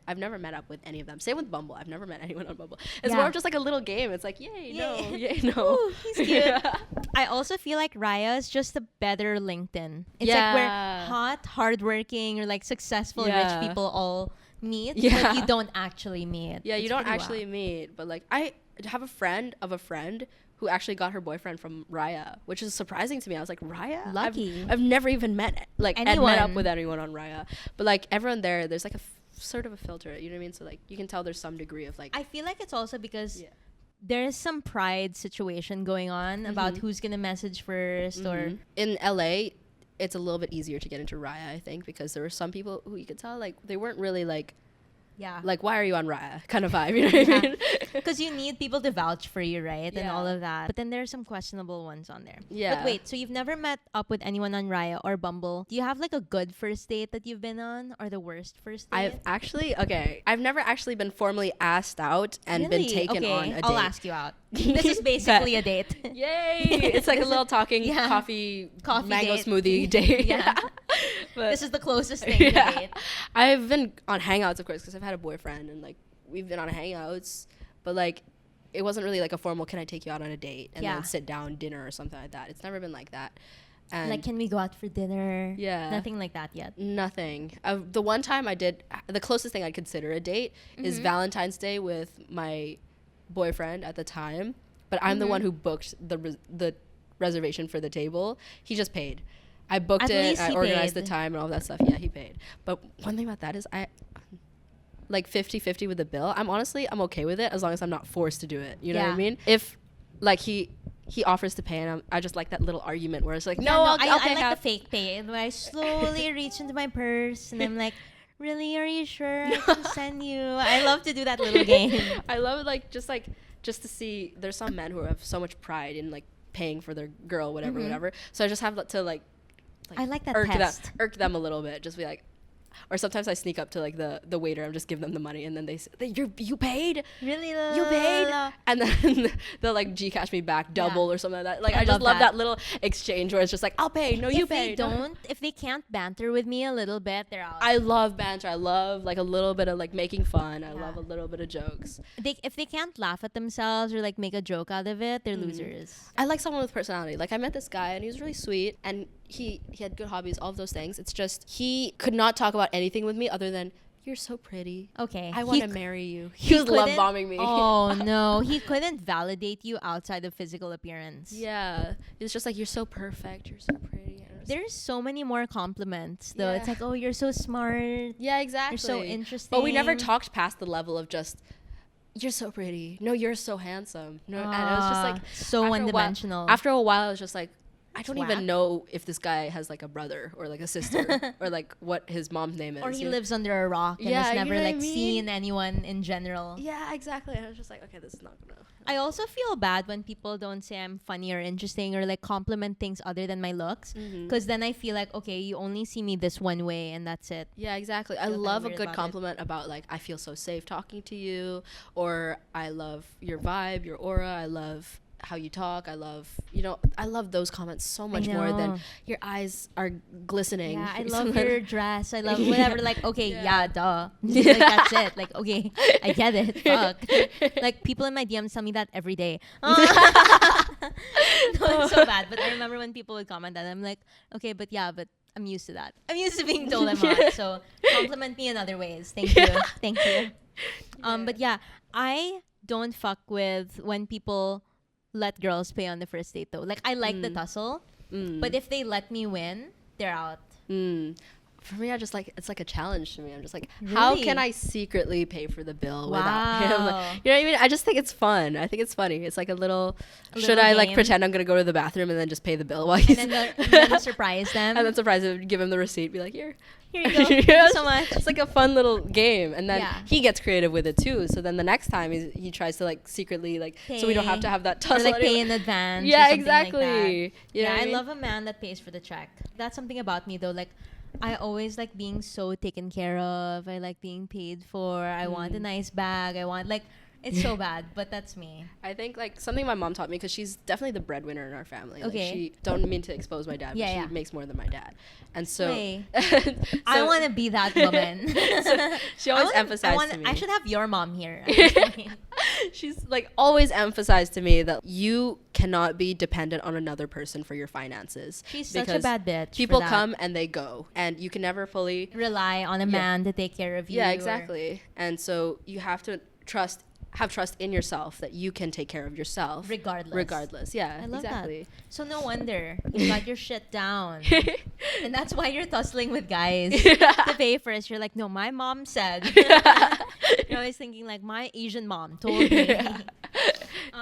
I've never met up with any of them. Same with Bumble. I've never met anyone on Bumble. It's Yeah. more of just like a little game. It's like, yay, no, Yay. yay, no. Ooh, he's cute. Yeah. I also feel like Raya is just a better LinkedIn. It's like Yeah. where hot, hardworking, or like successful Yeah. rich people all meet, Yeah. but you don't actually meet. Yeah, you It's don't pretty actually wild. meet, but like I have a friend of a friend who actually got her boyfriend from Raya, which is surprising to me. I was like, Raya? Lucky. I've never even met met up Anyone. with anyone on Raya, but like everyone there's like a sort of a filter. You know what I mean? So like you can tell there's some degree of like. I feel like it's also because Yeah. there's some pride situation going on about who's gonna message 1st or In LA, it's a little bit easier to get into Raya, I think, because there were some people who you could tell like they weren't really like why are you on Raya kind of vibe, you know what I mean? because you need people to vouch for you, right? And Yeah. all of that. But then there are some questionable ones on there. Yeah. But wait, so you've never met up with anyone on Raya or Bumble? Do you have like a good first date that you've been on, or the worst first date? I've never actually been formally asked out and been Really? taken Okay, on a date. I'll ask you out. This is basically a date. Yay! It's like a little talking Yeah. coffee date. mango smoothie date. Yeah. But This is the closest thing to date. I've been on Hangouts, of course, because I've had a boyfriend, and like we've been on Hangouts, but like it wasn't really like a formal. Can I take you out on a date and Yeah. then sit down dinner or something like that? It's never been like that. And Like, can we go out for dinner? Yeah. Nothing like that yet. nothing. The one time I did, the closest thing I'd consider a date is Valentine's Day with my boyfriend at the time, but I'm the one who booked the reservation for the table. He just paid. I booked At it, least I he organized paid. the time and all that stuff. Yeah, he paid. But one thing about that is I like 50-50 with the bill. I'm okay with it as long as I'm not forced to do it. You know what I Yeah. mean? If like he offers to pay and I just like that little argument where it's like, Yeah, no, I'll I pay like half. the fake pay where I slowly reach into my purse and I'm like, really, are you sure I can send you? I love to do that little game. I love it, like just to see. There's some men who have so much pride in like paying for their girl, whatever. So I just have to like I like that irk test. irk them a little bit. Just be like, or sometimes I sneak up to like the waiter and just give them the money, and then they say, you paid. Really? You paid, and then they'll like Gcash me back double or something like that. Like I just love that little exchange where it's just like, I'll pay, no, you pay. If they can't banter with me a little bit, they're out. I love banter. I love like a little bit of like making fun. I Yeah. love a little bit of jokes. If they can't laugh at themselves or like make a joke out of it, they're losers. I like someone with personality. Like I met this guy and he was really sweet and he had good hobbies, all of those things. It's just he could not talk about anything with me other than you're so pretty. Okay. I want to marry you. He was love bombing me. Oh no, he couldn't validate you outside of physical appearance. Yeah. It's just like you're so perfect. You're so pretty. And I was There's so many more compliments though. Yeah. It's like, oh, you're so smart. yeah, exactly. You're so interesting. But we never talked past the level of just you're so pretty. No, you're so handsome. No, and it was just like so after a while- one-dimensional. After a while, I was just like, I don't whack. even know if this guy has like a brother or like a sister or like what his mom's name is. or he you know? lives under a rock and Yeah, has you never know what I like mean? seen anyone in general. Yeah, exactly. I was just like, okay, this is not gonna. I also feel bad when people don't say I'm funny or interesting or like compliment things other than my looks, because then I feel like, okay, you only see me this one way and that's it. Yeah, exactly. I Feel kinda love a weird good about it. compliment about like I feel so safe talking to you, or I love your vibe, your aura. I love how you talk. I love I love those comments so much more than know. your eyes are glistening. Yeah, I or love something. your dress. I love whatever. Like, okay, Yeah. yeah, duh. Like, that's it. Like, okay, I get it. Fuck. Like, people in my DMs tell me that every day. No, it's so bad. But I remember when people would comment that, I'm like, okay, but I'm used to that. I'm used to being told I'm hot. So compliment me in other ways. Thank you. Thank you. But yeah, I don't fuck with when people let girls pay on the first date though. Like I like the tussle, but if they let me win, they're out. For me, I just like, it's like a challenge to me. I'm just like, how can I secretly pay for the bill without him? You know what I mean? I just think it's fun. I think it's funny. It's like a little should I like pretend I'm gonna go to the bathroom and then just pay the bill while he's and then surprise them, and then surprise him, give him the receipt, be like, here you go. Thank you so much. It's like a fun little game, and then he gets creative with it too. So then the next time he tries to like secretly like pay. So we don't have to have that tussle. Or like pay in advance. Yeah, or exactly. Like yeah, I love a man that pays for the check. That's something about me though. Like, I always like being so taken care of. I like being paid for. I want a nice bag. I want like, it's so bad, but that's me. I think like something my mom taught me, because she's definitely the breadwinner in our family. Okay. Like, she don't mean to expose my dad, but she makes more than my dad, and so, I want to be that woman. So she always emphasized to me. I should have your mom here. She's like always emphasized to me that you cannot be dependent on another person for your finances. She's such a bad bitch. People come and they go, and you can never fully rely on a man to take care of you. Yeah, exactly. And so you have to have trust in yourself that you can take care of yourself regardless. Yeah, I love exactly. that. So no wonder you got your shit down. And that's why you're tussling with guys to pay first. You're like, no, my mom said. You're always thinking like, my Asian mom told me.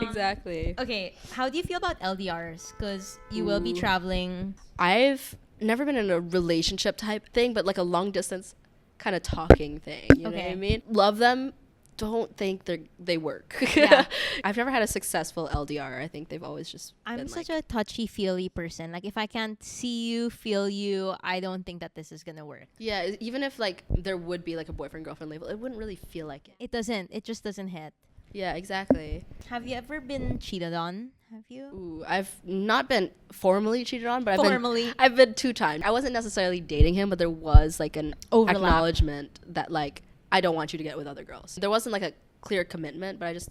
Exactly. Okay, how do you feel about LDRs? Because you will be traveling. I've never been in a relationship type thing, but like a long distance kind of talking thing. You know what I mean? Love them. Don't think they work. Yeah. I've never had a successful LDR. I think they've always just I'm such a touchy-feely person. Like, if I can't see you, feel you, I don't think that this is gonna work. Yeah, even if like there would be like a boyfriend-girlfriend label, it wouldn't really feel like it. It doesn't. It just doesn't hit. Yeah, exactly. Have you ever been cheated on? Have you? Ooh, I've not been formally cheated on, but Formally. I've been 2 times. I wasn't necessarily dating him, but there was like an acknowledgement that like, I don't want you to get with other girls. There wasn't like a clear commitment, but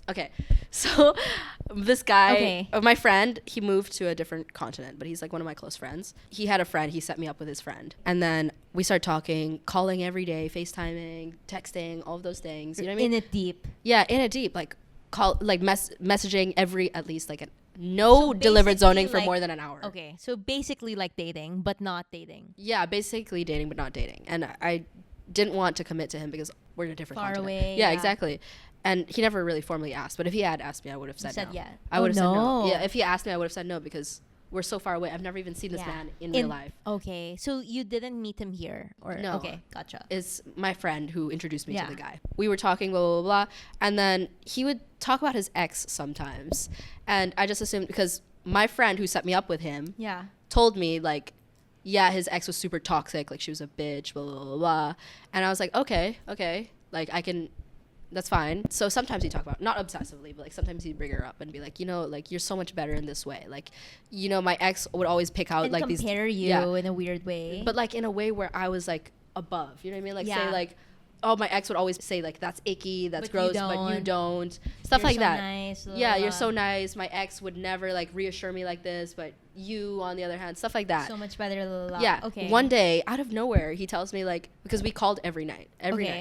so this guy, my friend, he moved to a different continent, but he's like one of my close friends. He had a friend, he set me up with his friend, and then we started talking, calling every day, FaceTiming, texting, all of those things. You know what I mean? In it deep. Yeah, in it deep. Like messaging every, at least like no delivered zoning for more than an hour. Okay, so basically like dating, but not dating. Yeah, basically dating, but not dating. And I didn't want to commit to him because we're in a different continent. Away. Yeah, exactly. And he never really formally asked, but if he had asked me, I would have said no. Yeah. I would have said no. Yeah, if he asked me, I would have said no, because we're so far away. I've never even seen this man in real life. Okay, so you didn't meet him here? Or no. Okay, gotcha. It's my friend who introduced me to the guy. We were talking, blah, blah, blah, blah, and then he would talk about his ex sometimes. And I just assumed, because my friend who set me up with him told me, like, yeah, his ex was super toxic, like she was a bitch, blah, blah, blah, blah. And I was like, okay, like I can, that's fine. So sometimes he'd talk about, not obsessively, but like sometimes he'd bring her up and be like, you know, like you're so much better in this way. Like, you know, my ex would always pick out and like compare you in a weird way. But like in a way where I was like above, you know what I mean? Like say like, oh, my ex would always say like, that's icky, that's gross, but you don't. Stuff like that. Nice, yeah, you're so nice. My ex would never like reassure me like this, but you, on the other hand, stuff like that. So much better. Yeah. Okay. One day, out of nowhere, he tells me like, because we called every night.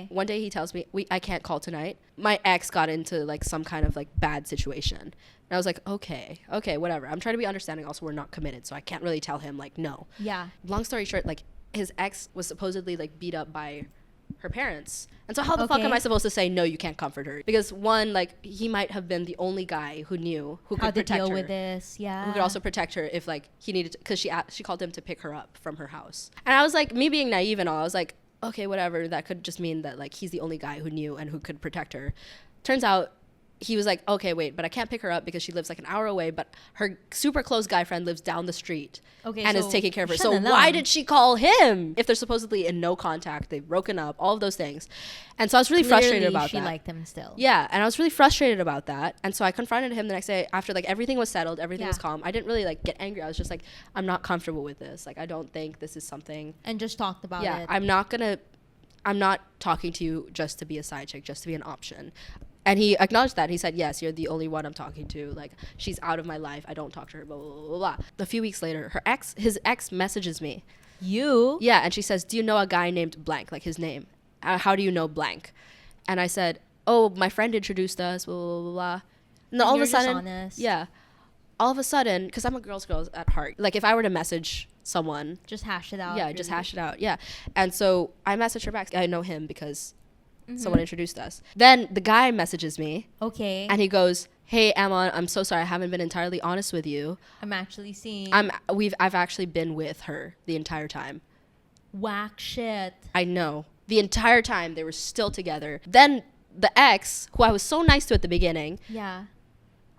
One day he tells me, I can't call tonight. My ex got into like some kind of like bad situation. And I was like, okay, whatever. I'm trying to be understanding. Also, we're not committed, so I can't really tell him like no. Yeah. Long story short, like his ex was supposedly like beat up by her parents, and so how the fuck am I supposed to say no, you can't comfort her? Because one, like, he might have been the only guy who knew who could protect her, deal with this, who could also protect her if like he needed to, because she called him to pick her up from her house. And I was like, me being naive and all, I was like, okay, whatever, that could just mean that like he's the only guy who knew and who could protect her. Turns out he was like, okay, wait, but I can't pick her up because she lives like an hour away, but her super close guy friend lives down the street and is taking care of her. So why did she call him? If they're supposedly in no contact, they've broken up, all of those things. And so I was really frustrated about that. She liked him still. Yeah, and I was really frustrated about that. And so I confronted him the next day after like everything was settled, everything was calm. I didn't really like get angry. I was just like, I'm not comfortable with this. Like, I don't think this is something. And just talked about it. Yeah, I'm not talking to you just to be a side chick, just to be an option. And he acknowledged that. He said, yes, you're the only one I'm talking to. Like, she's out of my life. I don't talk to her, blah, blah, blah, blah. A few weeks later, his ex messages me. You? Yeah, and she says, do you know a guy named blank, like his name? How do you know blank? And I said, oh, my friend introduced us, blah, blah, blah, blah. And then all of a sudden, honest. yeah. all of a sudden, because I'm a girl at heart, like if I were to message someone, Just hash it out. yeah, just hash it out. Yeah. And so I messaged her back. I know him because someone introduced us. Then the guy messages me Okay. and he goes, "Hey, Emma, I'm so sorry. I haven't been entirely honest with you. I'm actually seeing I've actually been with her the entire time." whack shit. I know. The entire time they were still together. Then the ex, who I was so nice to at the beginning, Yeah.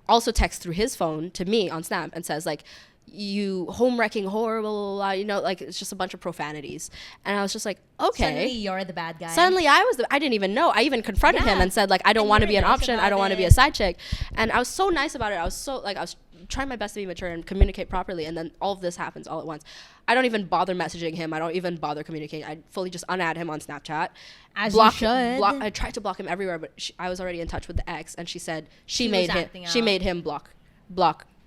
also texts through his phone to me on Snap and says like, "You home wrecking whore, blah, blah, blah," you know, like it's just a bunch of profanities. And I was just like, okay. Suddenly you're the bad guy. Suddenly I didn't even know. I even confronted him Yeah. and said like, "I don't And want to you be were an nice option. I about don't want to be a it. side chick." And I was so nice about it. I was trying my best to be mature and communicate properly. And then all of this happens all at once. I don't even bother messaging him. I don't even bother communicating. I fully just unadd him on Snapchat. As you should. I tried to block him everywhere, but I was already in touch with the ex, and she said she was made acting him block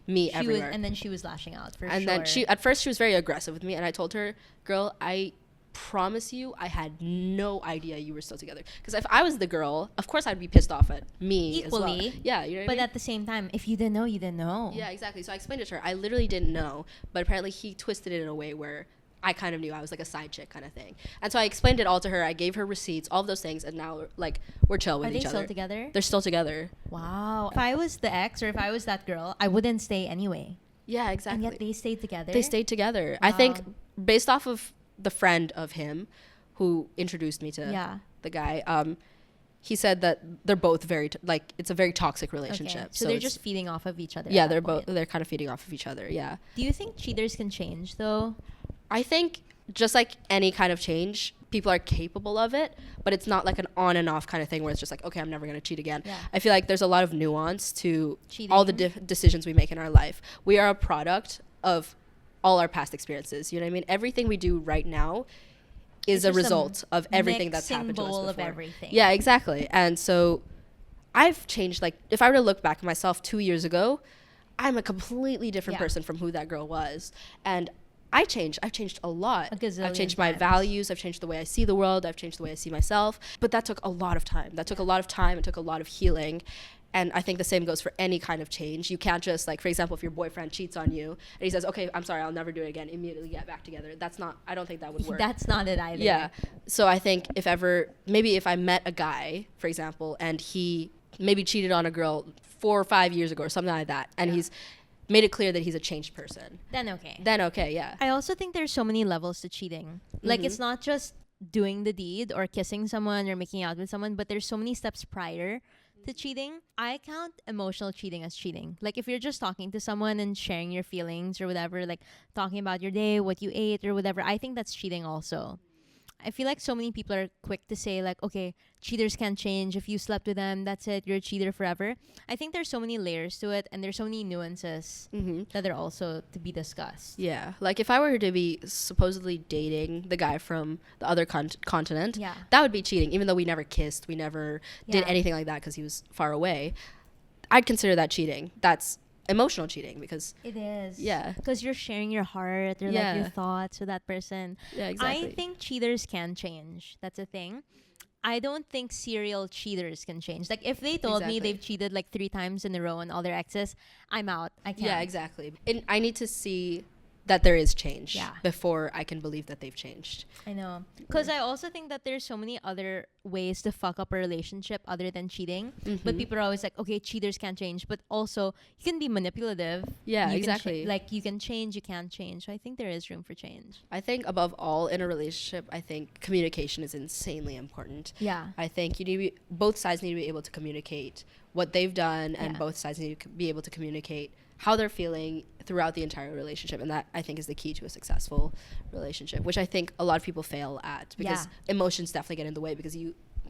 me She everywhere. was, and then she was lashing out for And sure. then at first she was very aggressive with me, and I told her, "Girl, I promise you I had no idea you were still together, because if I was the girl, of course I'd be pissed off at me as well." Equally. Yeah, you know what I But mean? at the same time, if you didn't know, you didn't know. Yeah, exactly. So I explained it to her. I literally didn't know, but apparently he twisted it in a way where I kind of knew I was like a side chick kind of thing. And so I explained it all to her. I gave her receipts, all of those things, and now like we're chill with Are they each other. still together? They're still together. Wow. If I was the ex or if I was that girl, I wouldn't stay anyway. Yeah, exactly. And yet they stayed together. They stayed together. I think based off of the friend of him who introduced me to the guy, he said that they're both very it's a very toxic relationship. Okay. So they're just feeding off of each other. Yeah, at that they're point. they're kind of feeding off of each other. Yeah. Do you think cheaters can change though? I think just like any kind of change, people are capable of it, but it's not like an on and off kind of thing where it's just like, okay, I'm never going to cheat again. Yeah. I feel like there's a lot of nuance to Cheating. all the decisions we make in our life. We are a product of all our past experiences. You know what I mean? Everything we do right now is It's a just a result of everything that's mixing happened to us bowl before. of everything. Yeah, exactly. And so I've changed. Like if I were to look back at myself 2 years ago, I'm a completely different person from who that girl was. And I've changed a lot. A gazillion I've changed my times. values. I've changed the way I see the world. I've changed the way I see myself. But that took a lot of time. It took a lot of healing. And I think the same goes for any kind of change. You can't just like, for example, if your boyfriend cheats on you and he says, "Okay, I'm sorry, I'll never do it again," immediately get back together. I don't think that would work. That's not it either. Yeah. So I think if I met a guy, for example, and he maybe cheated on a girl 4 or 5 years ago or something like that, and he's made it clear that he's a changed person, Then okay. then okay, yeah. I also think there's so many levels to cheating. Like it's not just doing the deed or kissing someone or making out with someone, but there's so many steps prior to cheating. I count emotional cheating as cheating. Like if you're just talking to someone and sharing your feelings or whatever, like talking about your day, what you ate or whatever, I think that's cheating also. I feel like so many people are quick to say like, okay, cheaters can't change. If you slept with them, that's it. You're a cheater forever. I think there's so many layers to it and there's so many nuances that are also to be discussed. Yeah. Like if I were to be supposedly dating the guy from the other continent, Yeah. that would be cheating. Even though we never kissed, we never did Yeah. anything like that because he was far away. I'd consider that cheating. That's emotional cheating because It is. Yeah. Because you're sharing your heart or like Yeah. your thoughts with that person. yeah, exactly. I think cheaters can change. That's a thing. I don't think serial cheaters can change. Like if they told me Exactly. they've cheated like 3 times in a row on all their exes, I'm out. I can't. Yeah, exactly. And I need to see that there is change Yeah. before I can believe that they've changed. I know. Because I also think that there's so many other ways to fuck up a relationship other than cheating. But people are always like, okay, cheaters can't change. But also, you can be manipulative. Yeah, You can exactly. like, you can change, you can't change. So I think there is room for change. I think above all in a relationship, I think communication is insanely important. Yeah. I think both sides need to be able to communicate what they've done, and Yeah. both sides need to be able to communicate how they're feeling throughout the entire relationship. And that I think is the key to a successful relationship, which I think a lot of people fail at because emotions definitely get in the way because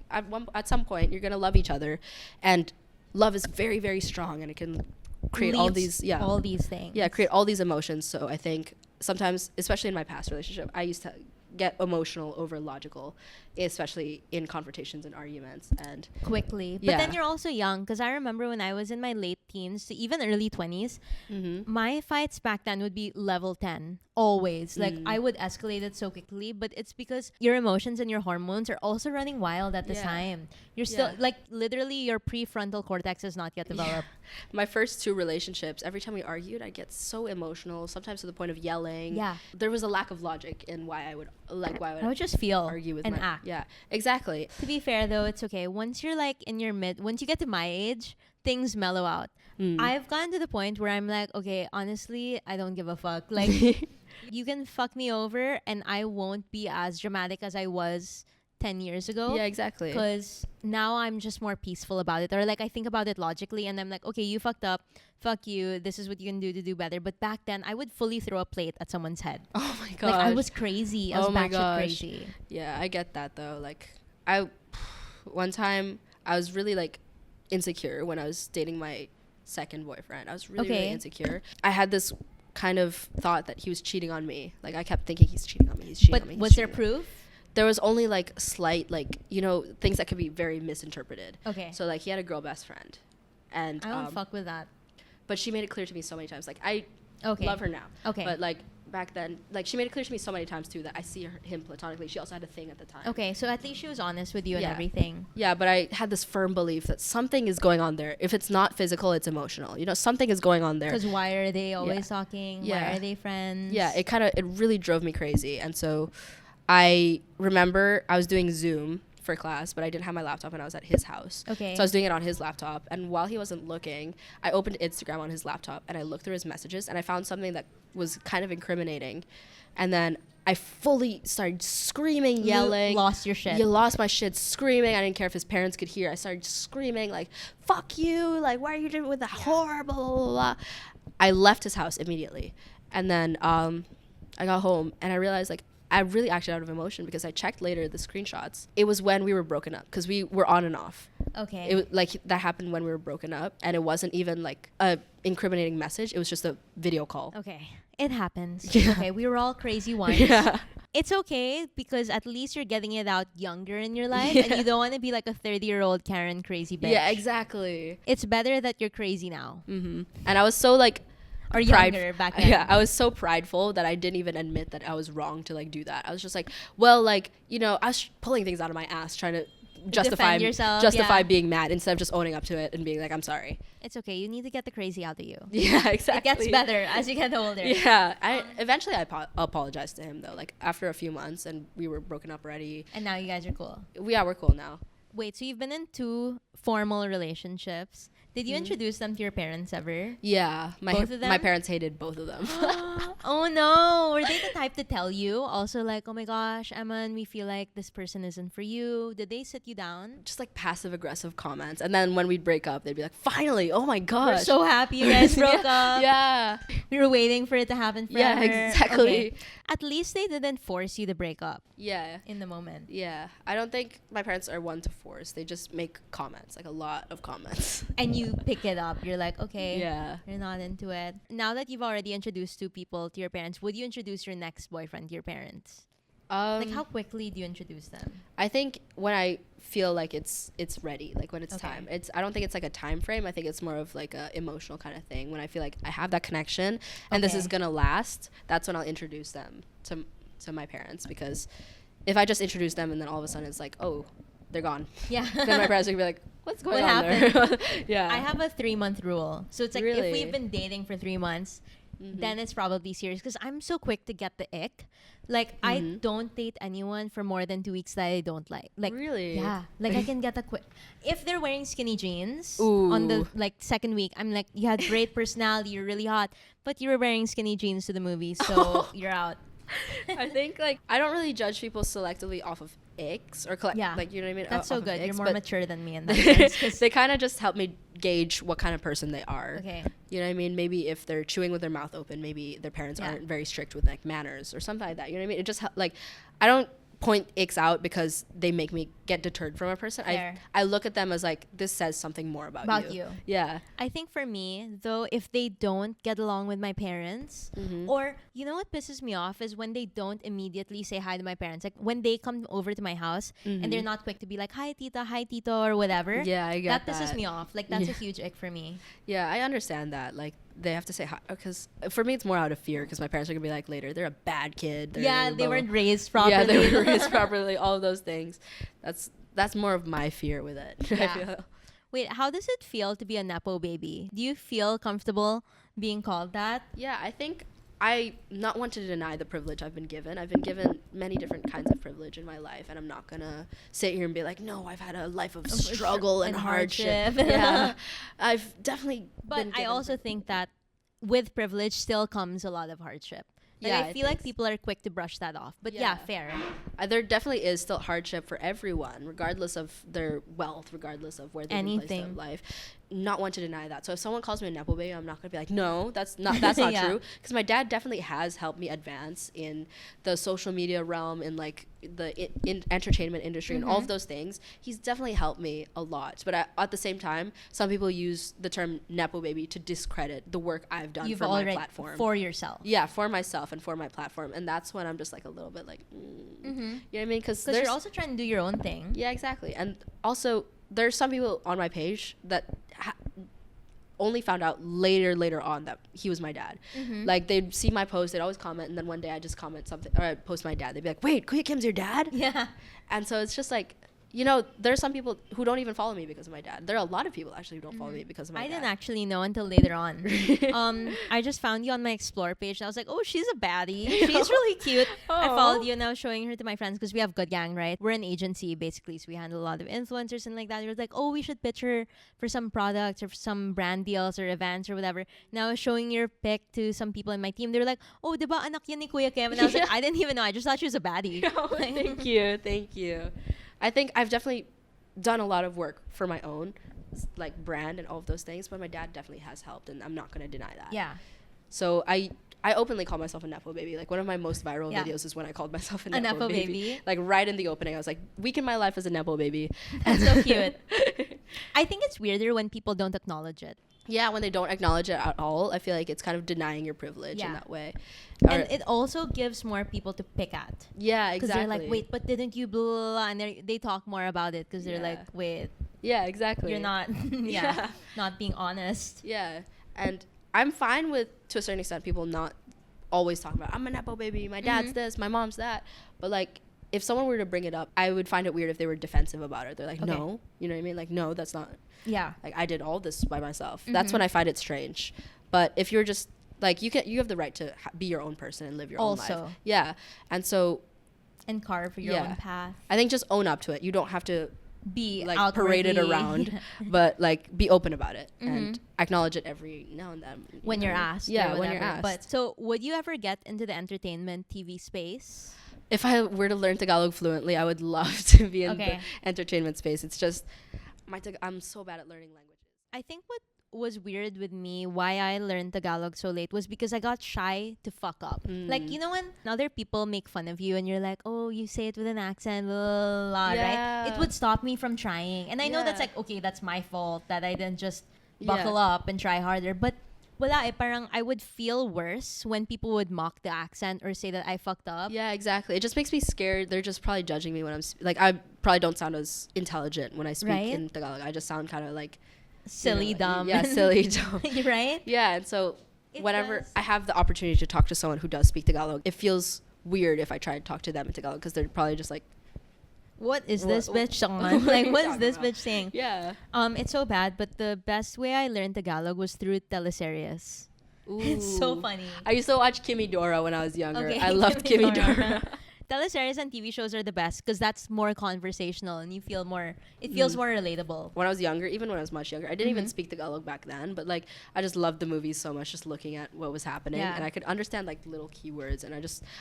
at some point you're going to love each other, and love is very, very strong, and it can create all Leads these things. create all these emotions. So I think sometimes, especially in my past relationship, I used to get emotional over logical, especially in confrontations and arguments. And Quickly. But Yeah. then you're also young, because I remember when I was in my late teens to even early 20s, my fights back then would be level 10 always. Like, I would escalate it so quickly, but it's because your emotions and your hormones are also running wild at the time. You're still, like, literally your prefrontal cortex is not yet developed. My first 2 relationships, every time we argued, I'd get so emotional, sometimes to the point of yelling. Yeah. There was a lack of logic in why I would I would just feel argue with and my act. Yeah, exactly. To be fair, though, it's okay. Once you're, like, once you get to my age, things mellow out. I've gotten to the point where I'm like, okay, honestly, I don't give a fuck. Like, you can fuck me over and I won't be as dramatic as I was 10 years ago. Yeah, exactly. Because now I'm just more peaceful about it. Or, like, I think about it logically and I'm like, okay, you fucked up. Fuck you. This is what you can do to do better. But back then, I would fully throw a plate at someone's head. Oh my god. Like, I was crazy. I was batshit crazy. Yeah, I get that though. Like, one time I was really like insecure when I was dating my second boyfriend. I was really insecure. I had this kind of thought that he was cheating on me. Like, I kept thinking he's cheating on me. He's cheating on me. But was there proof? There was only like slight, like, you know, things that could be very misinterpreted. Okay. So like he had a girl best friend, and I don't fuck with that. But she made it clear to me so many times. Like, I Okay. love her now. Okay. But like back then, like, she made it clear to me so many times too that I see him platonically. She also had a thing at the time. Okay, so at least she was honest with you and Yeah. everything. Yeah, but I had this firm belief that something is going on there. If it's not physical, it's emotional. You know, something is going on there. Because why are they always talking? Yeah. Why are they friends? Yeah, it really drove me crazy. And so I remember I was doing Zoom for class, but I didn't have my laptop and I was at his house. Okay. So I was doing it on his laptop, and while he wasn't looking, I opened Instagram on his laptop and I looked through his messages and I found something that was kind of incriminating. And then I fully started screaming, yelling. You lost your shit. You lost my shit, screaming. I didn't care if his parents could hear. I started screaming like, fuck you, like, why are you doing with that whore, blah, blah, blah. I left his house immediately. And then I got home and I realized, like, I really acted out of emotion because I checked later the screenshots. It was when we were broken up because we were on and off. Okay. It was like that happened when we were broken up, and it wasn't even like a incriminating message. It was just a video call. Okay. It happens. Yeah. Okay, we were all crazy once. Yeah. It's okay because at least you're getting it out younger in your life and you don't want to be like a 30-year-old Karen crazy bitch. Yeah, exactly. It's better that you're crazy now. And I was so like Or younger back then. Yeah, I was so prideful that I didn't even admit that I was wrong to like do that. I was just like, well, like, you know, I was pulling things out of my ass trying to justify being mad instead of just owning up to it and being like, I'm sorry. It's okay. You need to get the crazy out of you. Yeah, exactly. It gets better as you get older. Yeah, I eventually apologized to him though, like after a few months, and we were broken up already. And now you guys are cool. We're cool now. Wait, so you've been in 2 formal relationships. Did you introduce them to your parents ever? Yeah, Both of them? my parents hated both of them. Oh no, were they the type to tell you also like, oh my gosh, Emman, we feel like this person isn't for you? Did they sit you down? Just like passive aggressive comments, and then when we'd break up, they'd be like, finally, oh my gosh, We're so happy you guys broke up. Yeah, We were waiting for it to happen forever. yeah, exactly. Okay. At least they didn't force you to break up Yeah. in the moment. Yeah, I don't think my parents are one to force. They just make comments, like a lot of comments. And you pick it up. You're like, okay, Yeah. you're not into it. Now that you've already introduced 2 people to your parents, would you introduce your next boyfriend to your parents? Like, how quickly do you introduce them? I think when I feel like it's ready, like when it's Okay. time. I don't think it's like a time frame. I think it's more of like a emotional kind of thing. When I feel like I have that connection and this Okay. is gonna last, that's when I'll introduce them to my parents. Because if I just introduce them and then all of a sudden it's like, oh, they're gone, Yeah. then my parents are gonna be like, what's going What on there? Yeah. I have a 3-month rule. So it's like Really? if we've been dating for 3 months, then it's probably serious because I'm so quick to get the ick. Like, I don't date anyone for more than 2 weeks that I don't like. Like, Really? yeah. Like, I can get a quick. If they're wearing skinny jeans on the Ooh. like second week, I'm like, you had great personality, you're really hot, but you were wearing skinny jeans to the movies, so you're out. I think like I don't really judge people selectively off of icks or Yeah. like, you know what I mean. That's so off of good. You're icks, more but mature than me in that sense. 'Cause- they kind of just help me gauge what kind of person they are. Okay. You know what I mean? Maybe if they're chewing with their mouth open, maybe their parents Yeah. aren't very strict with like manners or something like that. You know what I mean? It just like I don't point icks out because they make me get deterred from a person. Fair. I look at them as like, this says something more about you. Yeah. I think for me, though, if they don't get along with my parents, or you know what pisses me off is when they don't immediately say hi to my parents. Like when they come over to my house and they're not quick to be like, hi tita, hi tito, or whatever. Yeah, I get that. Pisses me off. Like that's a huge ick for me. Yeah, I understand that. Like they have to say hi, because for me it's more out of fear, because my parents are gonna be like later, they're a bad kid. They weren't raised properly. Yeah, they weren't raised properly. All of those things. That's more of my fear with it. Yeah. I feel. Wait, how does it feel to be a Nepo baby? Do you feel comfortable being called that? Yeah, I think I not want to deny the privilege I've been given. I've been given many different kinds of privilege in my life, and I'm not gonna sit here and be like, no, I've had a life of struggle and hardship. Yeah, I've definitely. But I also think that with privilege still comes a lot of hardship. And Yeah, I feel like people are quick to brush that off. But yeah, fair. There definitely is still hardship for everyone, regardless of their wealth, regardless of where they've been placed in life. Not want to deny that. So if someone calls me a Nepo baby, I'm not going to be like, no, that's not Yeah. true. Because my dad definitely has helped me advance in the social media realm, in like the in entertainment industry and all of those things. He's definitely helped me a lot. But at the same time, some people use the term Nepo baby to discredit the work I've done for my platform. For yourself. Yeah, for myself and for my platform. And that's when I'm just like a little bit like, you know what I mean? Because you're also trying to do your own thing. Yeah, exactly. And also, there's some people on my page that only found out later on that he was my dad. Like, they'd see my post, they'd always comment, and then one day I just comment something, or I post my dad. They'd be like, wait, Kuya Kim's your dad? Yeah. And so it's just like, you know, there's some people who don't even follow me because of my dad. There are a lot of people actually who don't follow me because of my dad. I didn't actually know until later on. I just found you on my Explore page. And I was like, oh, she's a baddie. She's really cute. I followed you and I was showing her to my friends because we have Good Gang, right? We're an agency basically, so we handle a lot of influencers and like that. They were like, oh, we should pitch her for some products or for some brand deals or events or whatever. Now I was showing your pic to some people in my team. They were like, oh, diba anak yan ni Kuya Kim? And I was like, I didn't even know. I just thought she was a baddie. Thank you. I think I've definitely done a lot of work for my own, like, brand and all of those things, but my dad definitely has helped, and I'm not going to deny that. Yeah. So I openly call myself a Nepo baby. Like, one of my most viral videos is when I called myself a Nepo baby. Like, right in the opening, I was like, week in my life as a Nepo baby. That's so cute. I think it's weirder when people don't acknowledge it. Yeah, when they don't acknowledge it at all, I feel like it's kind of denying your privilege in that way. And it also gives more people to pick at. Yeah, exactly. Because they're like, wait, but didn't you blah, blah, blah, and they talk more about it because they're like, wait. Yeah, exactly. You're not, not being honest. Yeah, and I'm fine with, to a certain extent, people not always talking about, I'm a Nepo baby, my dad's this, my mom's that. But, like, if someone were to bring it up, I would find it weird if they were defensive about it. They're like, no, you know what I mean? Like, no, that's not. Yeah. Like, I did all this by myself. That's when I find it strange. But if you're just, like, you have the right to be your own person and live your own life. Yeah. And so. And carve your own path. I think just own up to it. You don't have to be like paraded around, but like be open about it and acknowledge it every now and then. When you're asked. Yeah, when you're asked. But so would you ever get into the entertainment TV space? If I were to learn Tagalog fluently, I would love to be in the entertainment space. It's just I'm so bad at learning languages. I think what was weird with me, why I learned Tagalog so late, was because I got shy to fuck up. Like, you know when other people make fun of you and you're like, oh, you say it with an accent, blah, blah, blah, right? It would stop me from trying. And I know that's like, okay, that's my fault that I didn't just buckle up and try harder. But wala parang I would feel worse when people would mock the accent or say that I fucked up. Yeah, exactly. It just makes me scared. They're just probably judging me when I'm like, I probably don't sound as intelligent when I speak in Tagalog. I just sound kind of like silly, dumb. Yeah, silly, dumb. Right? Yeah, and so whenever I have the opportunity to talk to someone who does speak Tagalog, it feels weird if I try to talk to them in Tagalog because they're probably just like, what is this bitch saying? Like, what is this bitch saying? Yeah. It's so bad, but the best way I learned Tagalog was through teleseries. Ooh. It's so funny. I used to watch Kimi Dora when I was younger. Okay, I loved Kimi Dora. Teleseries and TV shows are the best because that's more conversational and you feel more, it feels more relatable. When I was younger, even when I was much younger, I didn't even speak Tagalog back then, but like I just loved the movies so much, just looking at what was happening, and I could understand like little keywords, and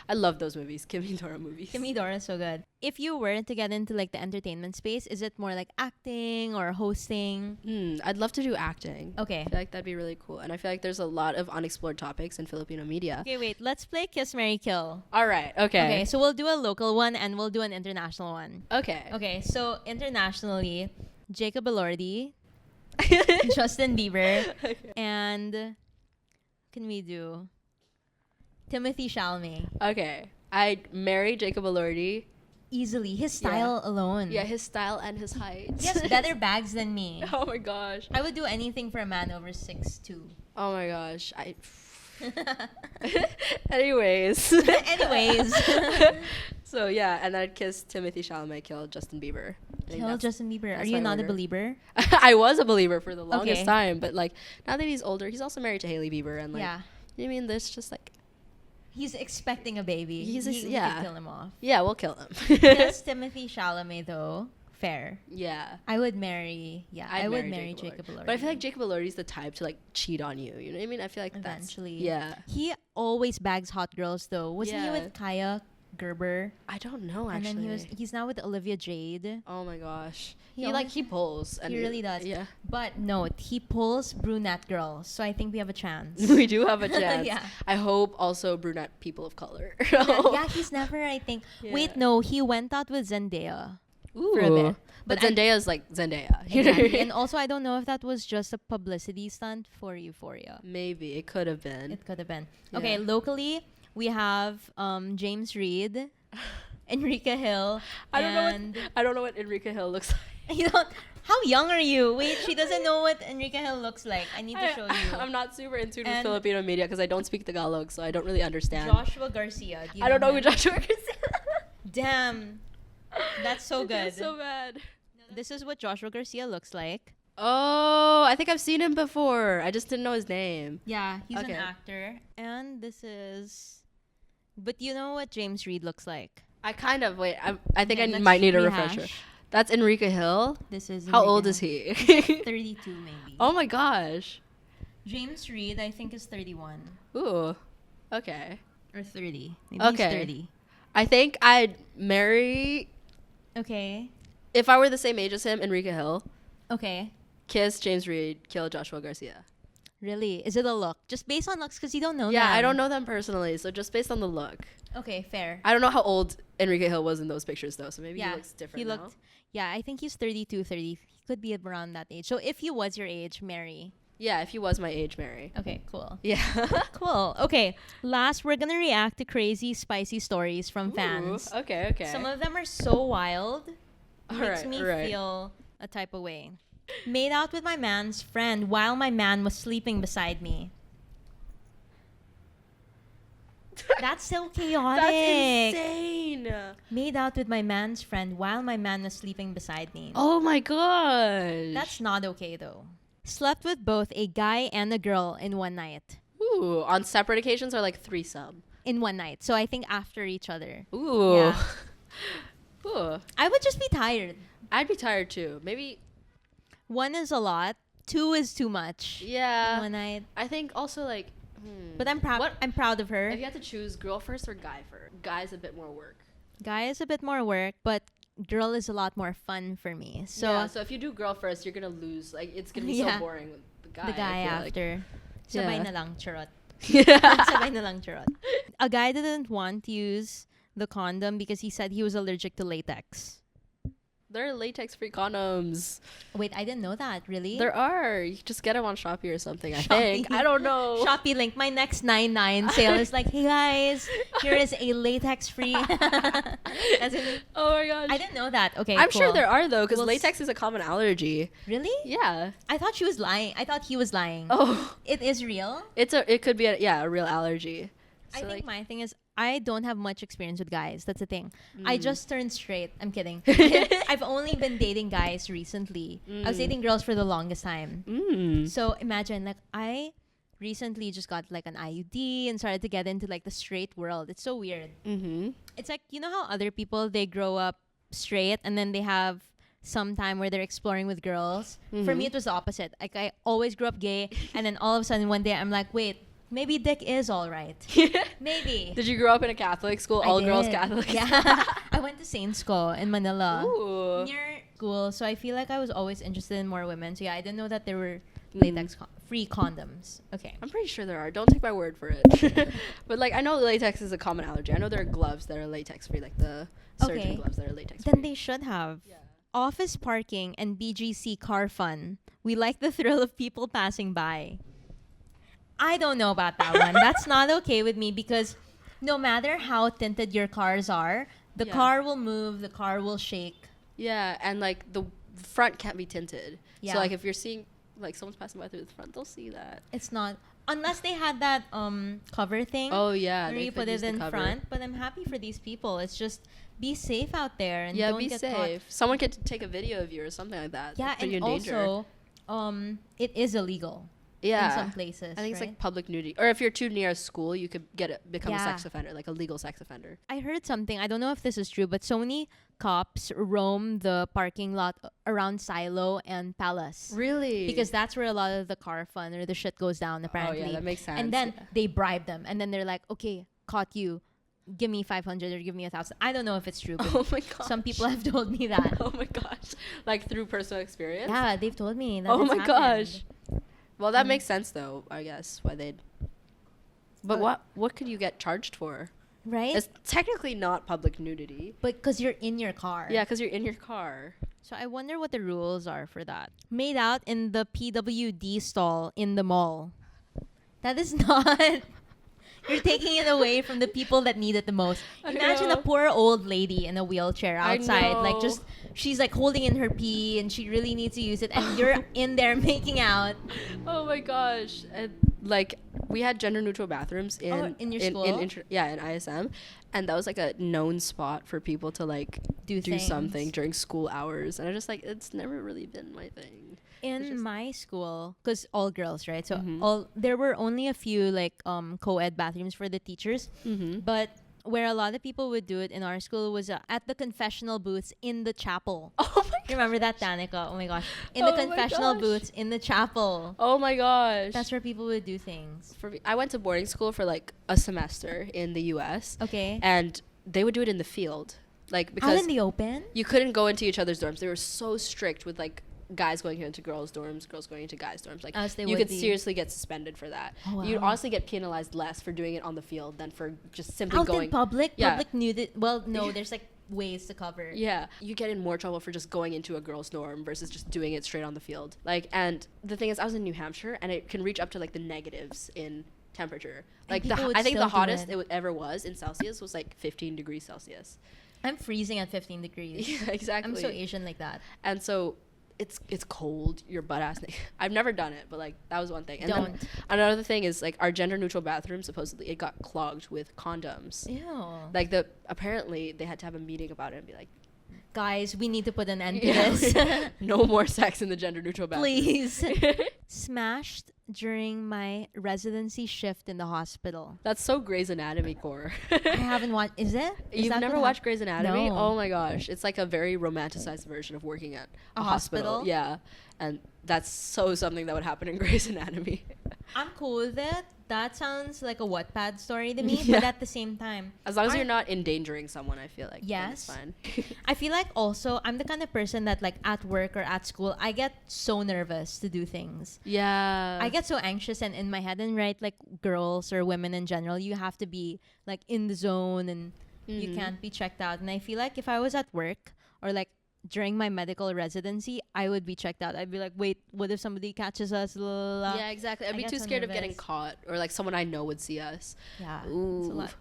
I loved those movies, Kimi Dora movies. Kimi Dora is so good. if you were to get into like the entertainment space, is it more like acting or hosting? I'd love to do acting. Okay. I feel like that'd be really cool. And I feel like there's a lot of unexplored topics in Filipino media. Okay, wait. Let's play Kiss, Marry, Kill. All right. Okay. Okay, so we'll do a local one and we'll do an international one. Okay. Okay, so internationally, Jacob Elordi, Justin Bieber, and can we do Timothy Chalamet? Okay. I'd marry Jacob Elordi. Easily. His style alone. Yeah, his style and his height. He has better bags than me. Oh my gosh. I would do anything for a man over 6'2". Oh my gosh. Anyways. Anyways. So yeah, and I'd kiss Timothy Chalamet, kill Justin Bieber. Kill Justin Bieber. Are that's you my not a order. believer? I was a believer for the longest Okay. time, but like now that he's older, he's also married to Hailey Bieber, and like, Yeah. you know what I mean, there's just like, He's expecting a baby. He's he yeah. could kill him off. yeah, we'll kill him. Yes, Timothy Chalamet though. Fair. Yeah. I would marry. Yeah, I would marry Jacob Jacob Elordi. But I feel like Jacob Elordi's the type to like cheat on you. You know what I mean? I feel like Eventually. That's, yeah. He always bags hot girls though. Wasn't he Yeah. with Kaya Gerber? I don't know And actually. then he's now with Olivia Jade. Oh my gosh. He He always- pulls. And He really does. Yeah. But note, he pulls brunette girls. So I think we have a chance. We do have a chance. Yeah. I hope also brunette people of color. Yeah, he's never, I think. Yeah. Wait, no, he went out with Zendaya. Ooh. For a bit. But But I- Zendaya's like Zendaya. You know what I Exactly. mean? And also, I don't know if that was just a publicity stunt for Euphoria. Maybe it could have been. It could have been. Yeah. Okay, locally, we have James Reid, Enrique Hill, I and don't know what Enrique Hill looks like. you don't. How young are you? Wait, she doesn't know what Enrique Hill looks like. I need to show you. I'm not super in tune with And- Filipino media because I don't speak Tagalog, so I don't really understand. Joshua Garcia. Do you I don't know who him? Joshua is. Damn, that's so I feel good. so bad. This is what Joshua Garcia looks like. Oh, I think I've seen him before. I just didn't know his name. Yeah, he's Okay. an actor, and this is. But you know what James Reid looks like? I kind of wait. I think Okay, I let's might need a rehash. refresher. That's Enrique Hill. This is. How Enrique old Hill. is he? 32 maybe. Oh my gosh. James Reid, I think, is 31 Ooh. Okay. or 30. Maybe Okay. he's 30. I think I'd marry, Okay. if I were the same age as him, Enrique Hill. Okay. Kiss James Reid, kill Joshua Garcia. Really? Is it a look? Just based on looks, because you don't know Yeah, them. I don't know them personally, so just based on the look. Okay, fair. I don't know how old Enrique Hill was in those pictures though, so maybe Yeah, he looks different he now. looked. Yeah, I think he's 32, 30. He could be around that age. So if he was your age, marry. Yeah, if he was my age, Mary. Okay, cool. Yeah. Cool. Okay, last we're gonna react to crazy, spicy stories from fans. Ooh, okay. Some of them are so wild. It makes Alright, me alright. feel a type of way. Made out with my man's friend while my man was sleeping beside me. That's so chaotic. That's insane. Made out with my man's friend while my man was sleeping beside me. Oh my gosh. That's not okay though. Slept with both a guy and a girl in one night. Ooh, on separate occasions or like threesome? In one night. So I think after each other. Ooh. Yeah. Ooh. I would just be tired. I'd be tired too. Maybe. One is a lot. Two is too much. Yeah. In one night. I think also like. But I'm proud. What- I'm proud of her. If you had to choose girl first or guy first, guy's a bit more work. Guy is a bit more work, but girl is a lot more fun for me. So yeah, so if you do girl first, you're gonna lose. Like it's gonna be Yeah. so boring with the guy. the guy I feel like. after. Sabay Yeah. na lang, charot. Yeah. Sabay na lang, charot. A guy didn't want to use the condom because he said he was allergic to latex. There are latex-free condoms. Wait, I didn't know that. Really? There are. You can just get them on Shopee or something. I Shopee. think. I don't know. Shopee link. My next 99 sale is like, hey guys, here is a latex-free. As in, Oh my gosh. I didn't know that. Okay, I'm sure cool. there are though, because We'll latex is a common allergy. Really? Yeah. I thought she was lying. I thought he was lying. Oh, It is real? it could be a real allergy. I So, think like, my thing is I don't have much experience with guys. That's the thing. Mm. I just turned straight. I'm kidding. I've only been dating guys recently. I was dating girls for the longest time. So imagine, like, I recently just got like an IUD and started to get into like the straight world. It's so weird. Mm-hmm. It's like, you know how other people, they grow up straight and then they have some time where they're exploring with girls. For me, it was the opposite. Like, I always grew up gay, and then all of a sudden one day I'm like, wait, maybe dick is all right. Maybe. Did you grow up in a Catholic school, all girls Catholic? Yeah. I went to Saint School in Manila. Ooh. Near school, so I feel like I was always interested in more women. So yeah, I didn't know that there were latex free condoms. Okay. I'm pretty sure there are. Don't take my word for it. But like, I know latex is a common allergy. I know there are gloves that are latex free, like the surgeon gloves that are latex free. Then they should have. Yeah. Office parking and BGC car fun. We like the thrill of people passing by. I don't know about that one. That's not okay with me because no matter how tinted your cars are, the car will move, the car will shake. Yeah, and like the front can't be tinted. Yeah. So like if you're seeing like someone's passing by through the front, they'll see that. It's not unless they had that cover thing. Oh yeah, where they you could put use it the in cover. front. But I'm happy for these people. It's just be safe out there and don't be get safe. caught. Someone could take a video of you or something like that. Yeah, Like, put you and in danger. also, it is illegal Yeah. in some places. I think it's right? like public nudity, or if you're too near a school, you could become a Yeah. sex offender, like a legal sex offender. I heard something. I don't know if this is true, but so many cops roam the parking lot around Silo and Palace. Really? Because that's where a lot of the car fun or the shit goes down, apparently. Oh yeah, that makes sense. And then yeah. they bribe them. And then they're like, okay, caught you. Give me 500 or give me 1,000. I don't know if it's true, but Oh my gosh. some people have told me that. Oh my gosh. Like through personal experience? Yeah, they've told me that Oh it's my happened. gosh. Well, that makes sense though, I guess, why they'd. But what could you get charged for? Right? It's technically not public nudity. But because you're in your car. Yeah, because you're in your car. So I wonder what the rules are for that. Made out in the PWD stall in the mall. That is not... You're taking it away from the people that need it the most. I Imagine know. a poor old lady in a wheelchair I outside. Like know. just, she's like holding in her pee and she really needs to use it. And you're in there making out. Oh my gosh. And like we had gender neutral bathrooms in in your school? in ISM, and that was like a known spot for people to like Do things. something during school hours, and I just like it's never really been my thing. In just- my school, because all girls, right? So Mhm. there were only a few like co-ed bathrooms for the teachers. Mm-hmm. But where a lot of people would do it in our school was at the confessional booths in the chapel. Oh my You remember that, Danica? Oh my gosh. In Oh the my confessional gosh. booths in the chapel. Oh my gosh. That's where people would do things. For me, I went to boarding school for like a semester in the U.S. Okay. and they would do it in the field, like Out because in the open? you couldn't go into each other's dorms. They were so strict with like guys going into girls' dorms, girls going into guys' dorms. Like As they you would could be. seriously get suspended for that. Oh, You'd wow. honestly get penalized less for doing it on the field than for just simply Out going. in public? Yeah. Public nudity? Well, no, there's like ways to cover. Yeah, you get in more trouble for just going into a girl's dorm versus just doing it straight on the field. Like, and the thing is, I was in New Hampshire, and it can reach up to like the negatives in temperature. Like people would I think still the do hottest it. it ever was in Celsius was like 15 degrees Celsius. I'm freezing at 15 degrees. Yeah, exactly. I'm so Asian like that. And so it's cold. You're butt ass naked. I've never done it, but like that was one thing. And Don't. then another thing is like our gender neutral bathroom. Supposedly it got clogged with condoms. Ew. Like apparently they had to have a meeting about it and be like, Guys, we need to put an end to Yeah. this. no more sex in the gender neutral bathroom. Please. Smashed during my residency shift in the hospital. That's so Grey's Anatomy core. I haven't watched. Is it? Is You've that never what watched Grey's Anatomy? No. Oh my gosh. It's like a very romanticized version of working at A hospital? Yeah. And that's so something that would happen in Grey's Anatomy. I'm cool with it. That sounds like a Wattpad story to me, Yeah. but at the same time, As long as I- you're not endangering someone, I feel like then it's Yes. fine. I feel like also I'm the kind of person that like at work or at school, I get so nervous to do things. Yeah. I get so anxious and in my head, and right, like girls or women in general, you have to be like in the zone and you Mhm. can't be checked out. And I feel like if I was at work or like during my medical residency, I would be checked out. I'd be like, wait, what if somebody catches us? La, la, la. Yeah, exactly. I'd I be get too so scared of getting nervous. caught or like someone I know would see us. Yeah, it's a Ooh. lot.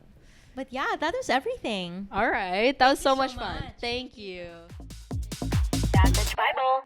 But yeah, that was everything. All right. That was so you much so fun. much. Thank you. That's Bible.